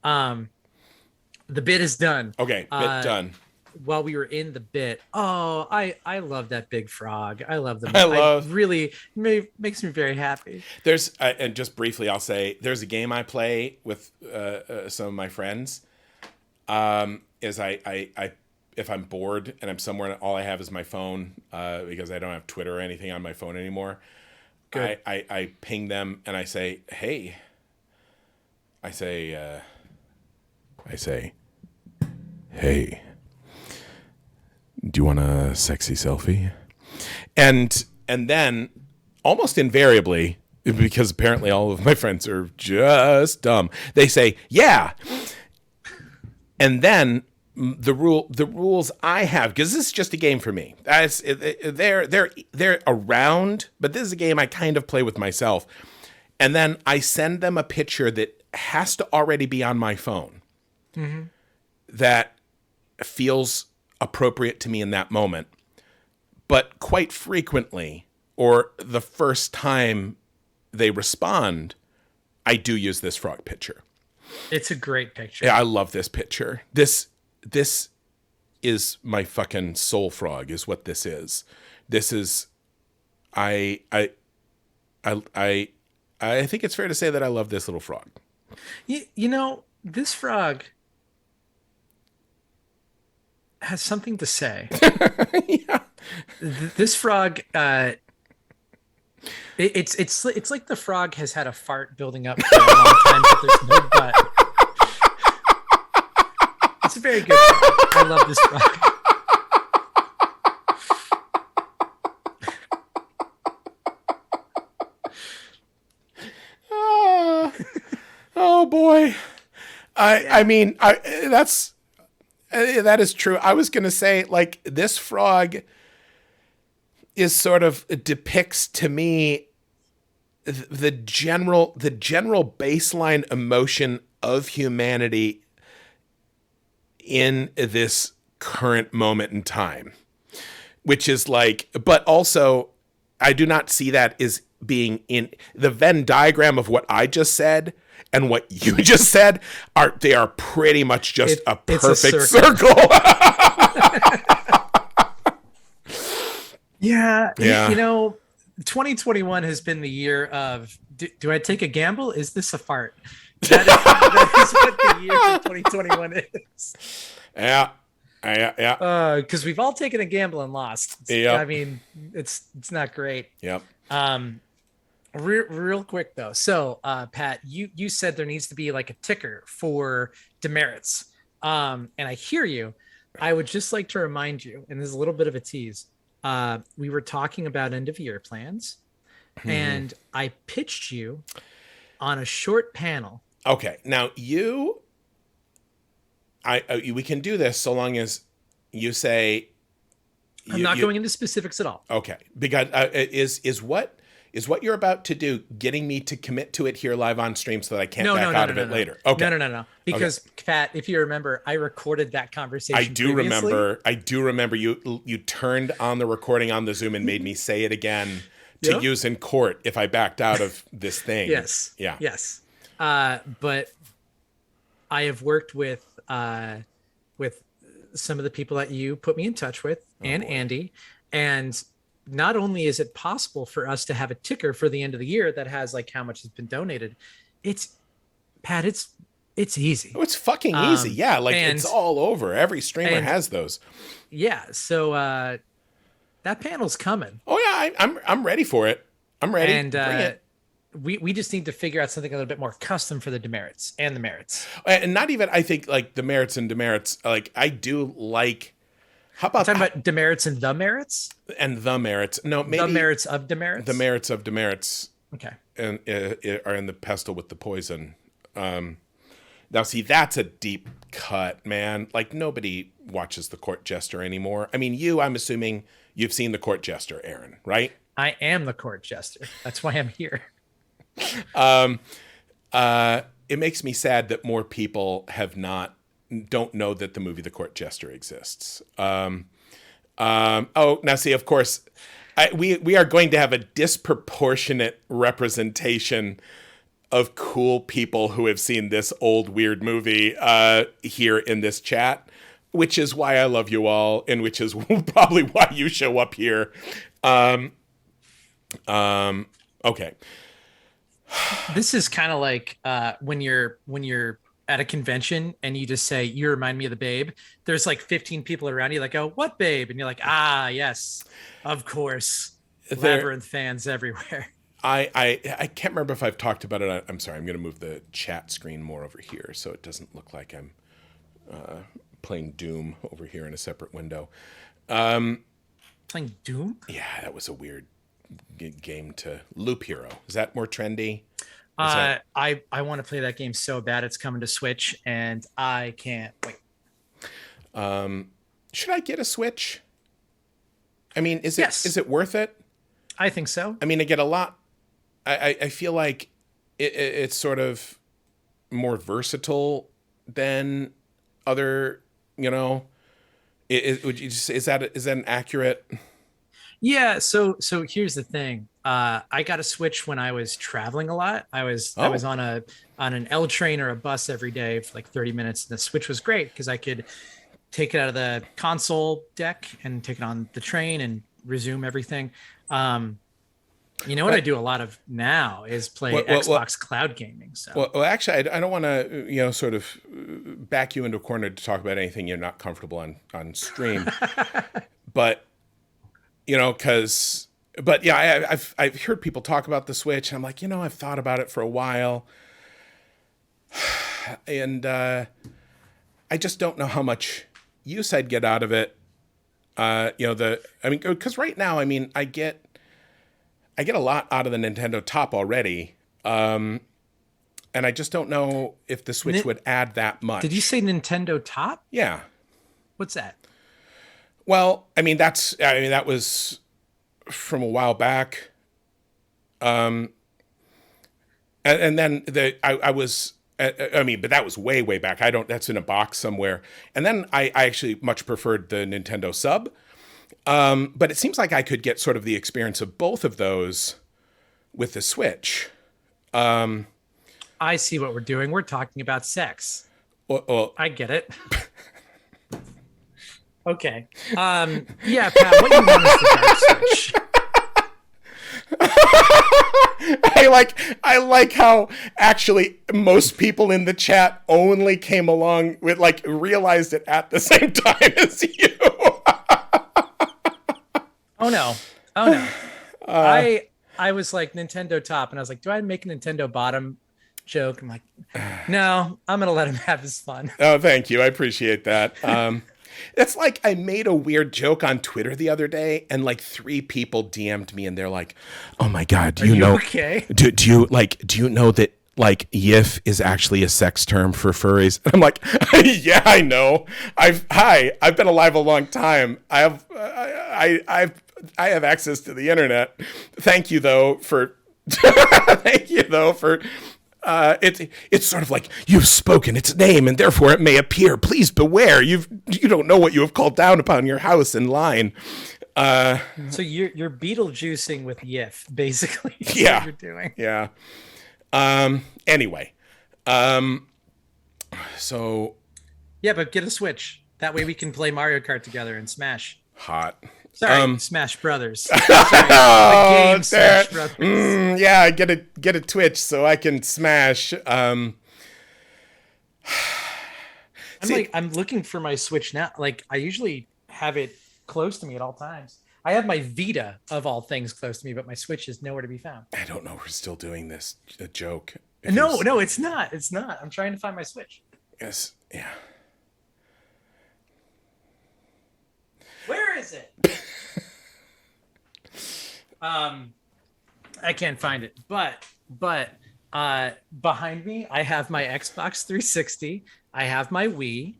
Speaker 2: The bit is done.
Speaker 1: Okay, bit done.
Speaker 2: While we were in the bit, I love that big frog. I love them. Really makes me very happy.
Speaker 1: There's and just briefly, I'll say there's a game I play with some of my friends. Is I if I'm bored and I'm somewhere and all I have is my phone, because I don't have Twitter or anything on my phone anymore. Good. I ping them and I say, hey. I say, hey, do you want a sexy selfie? And then almost invariably, because apparently all of my friends are just dumb, they say, yeah. And then the rules I have, because this is just a game for me. They're around, but this is a game I kind of play with myself. And then I send them a picture that has to already be on my phone that feels appropriate to me in that moment. But quite frequently, or the first time they respond, I do use this frog picture.
Speaker 2: It's a great picture.
Speaker 1: Yeah, I love this picture. This is my fucking soul frog, is what this is. This is, I think it's fair to say that I love this little frog.
Speaker 2: You know, this frog has something to say.
Speaker 1: Yeah.
Speaker 2: This frog, it's like the frog has had a fart building up for a long time, but there's no butt. It's a very good frog. I love this frog.
Speaker 1: Oh boy. I mean, that is true. I was going to say, like, this frog is sort of depicts to me the general baseline emotion of humanity in this current moment in time, which is like, but also I do not see that as being in the Venn diagram of what I just said and what you just said they are pretty much just a perfect circle.
Speaker 2: Yeah. You know, 2021 has been the year of, do I take a gamble? Is this a fart? That is what the year of 2021 is.
Speaker 1: Yeah.
Speaker 2: Because we've all taken a gamble and lost. I mean, it's not great.
Speaker 1: Yep.
Speaker 2: Real quick though. So, Pat, you said there needs to be like a ticker for demerits. And I hear you. I would just like to remind you, and there's a little bit of a tease. We were talking about end of year plans, and I pitched you on a short panel.
Speaker 1: Okay. Now we can do this so long as you say.
Speaker 2: I'm not going into specifics at all.
Speaker 1: Okay. Because is what you're about to do getting me to commit to it here live on stream so that I can't back out of it later? Okay.
Speaker 2: No. Because Pat, if you remember, I recorded that conversation.
Speaker 1: I do remember you turned on the recording on the Zoom and made me say it again to use in court if I backed out of this thing.
Speaker 2: Yes.
Speaker 1: Yeah.
Speaker 2: Yes. But I have worked with some of the people that you put me in touch with and Andy, and not only is it possible for us to have a ticker for the end of the year that has like how much has been donated, it's easy.
Speaker 1: Oh, it's fucking easy. Yeah. Like it's all over. Every streamer has those.
Speaker 2: Yeah. So, that panel's coming.
Speaker 1: Oh yeah. I'm ready for it. I'm ready.
Speaker 2: And,
Speaker 1: bring it.
Speaker 2: We just need to figure out something a little bit more custom for the demerits and the merits.
Speaker 1: And not even, I think, like the merits and demerits, like I do like, how about
Speaker 2: talking about demerits and the merits?
Speaker 1: And the merits. No, maybe
Speaker 2: the merits of demerits.
Speaker 1: The merits of demerits.
Speaker 2: Okay.
Speaker 1: And are in the pestle with the poison. Now, see, that's a deep cut, man. Like nobody watches The Court Jester anymore. I mean, I'm assuming you've seen The Court Jester, Aaron, right?
Speaker 2: I am the Court Jester. That's why I'm here.
Speaker 1: It makes me sad that more people don't know that the movie The Court Jester exists. Now see, of course, we are going to have a disproportionate representation of cool people who have seen this old weird movie here in this chat, which is why I love you all, and which is probably why you show up here. Okay.
Speaker 2: This is kind of like when you're at a convention and you just say, you remind me of the Babe. There's like 15 people around you like, oh, what Babe? And you're like, yes, of course. Labyrinth fans everywhere.
Speaker 1: I can't remember if I've talked about it. I'm sorry. I'm going to move the chat screen more over here so it doesn't look like I'm playing Doom over here in a separate window.
Speaker 2: Playing Doom?
Speaker 1: Yeah, that was a weird game to Loop Hero. Is that more trendy?
Speaker 2: I want to play that game so bad. It's coming to Switch and I can't wait.
Speaker 1: Should I get a Switch? I mean,
Speaker 2: Yes.
Speaker 1: is it worth it?
Speaker 2: I think so.
Speaker 1: I mean, I get a lot. I feel like it's sort of more versatile than other, is that an accurate?
Speaker 2: Yeah, so here's the thing. I got a Switch when I was traveling a lot. I was on an L train or a bus every day for like 30 minutes. And the Switch was great because I could take it out of the console deck and take it on the train and resume everything. What I do a lot of now is play Xbox cloud gaming. So
Speaker 1: Actually, I don't want to, sort of back you into a corner to talk about anything you're not comfortable on stream, but I've heard people talk about the Switch, and I'm like, I've thought about it for a while, and I just don't know how much use I'd get out of it. Because right now, I mean, I get a lot out of the Nintendo Top already, and I just don't know if the Switch would add that much.
Speaker 2: Did you say Nintendo Top?
Speaker 1: Yeah.
Speaker 2: What's that?
Speaker 1: Well, that was from a while back. And then I was, but that was way, way back. That's in a box somewhere. And then I actually much preferred the Nintendo Sub. But it seems like I could get sort of the experience of both of those with the Switch.
Speaker 2: I see what we're doing. We're talking about sex.
Speaker 1: Well,
Speaker 2: I get it. Okay. Yeah, Pat, what you want is the Dark Switch.
Speaker 1: I like how actually most people in the chat only came along with realized it at the same time as you.
Speaker 2: Oh no. I was like Nintendo Top, and I was like, do I make a Nintendo Bottom joke? I'm like, no, I'm gonna let him have his fun.
Speaker 1: Oh, thank you. I appreciate that. It's like I made a weird joke on Twitter the other day, and 3 people DM'd me, and they're like, "Oh my God, do you know?
Speaker 2: Okay?
Speaker 1: Do you know that yiff is actually a sex term for furries?" And I'm like, "Yeah, I know. I've been alive a long time. I have access to the internet. Thank you though for it's sort of like you've spoken its name and therefore it may appear. Please beware. You don't know what you have called down upon your house in line."
Speaker 2: So you're Beetlejuicing with yiff, basically.
Speaker 1: Yeah,
Speaker 2: what you're doing.
Speaker 1: Yeah. Anyway. So.
Speaker 2: Yeah, but get a Switch. That way we can play Mario Kart together and Smash.
Speaker 1: Hot.
Speaker 2: Sorry, Smash Brothers. Sorry, the game Smash Brothers.
Speaker 1: Yeah, get a Twitch so I can smash.
Speaker 2: I'm looking for my Switch now. I usually have it close to me at all times. I have my Vita of all things close to me, but my Switch is nowhere to be found.
Speaker 1: I don't know. We're still doing this a joke.
Speaker 2: No, it's not. It's not. I'm trying to find my Switch.
Speaker 1: Yes. Yeah.
Speaker 2: Where is it? I can't find it, but behind me, I have my Xbox 360. I have my Wii.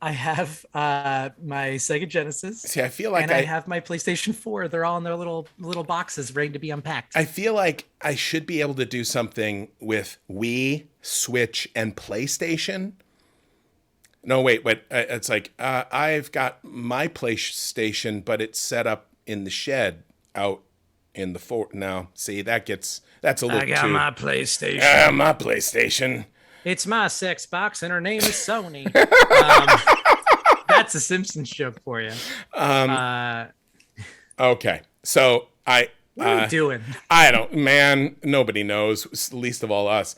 Speaker 2: I have my Sega Genesis.
Speaker 1: See, I feel like
Speaker 2: I have my PlayStation 4. They're all in their little boxes ready to be unpacked.
Speaker 1: I feel like I should be able to do something with Wii, Switch, and PlayStation. No, wait. It's like I've got my PlayStation, but it's set up in the shed out in the fort. Now, see, that's a little too.
Speaker 2: I got my PlayStation.
Speaker 1: My PlayStation.
Speaker 2: It's my sex box, and her name is Sony. That's a Simpsons joke for you.
Speaker 1: Okay, so
Speaker 2: what are you doing?
Speaker 1: I don't, man. Nobody knows, least of all us.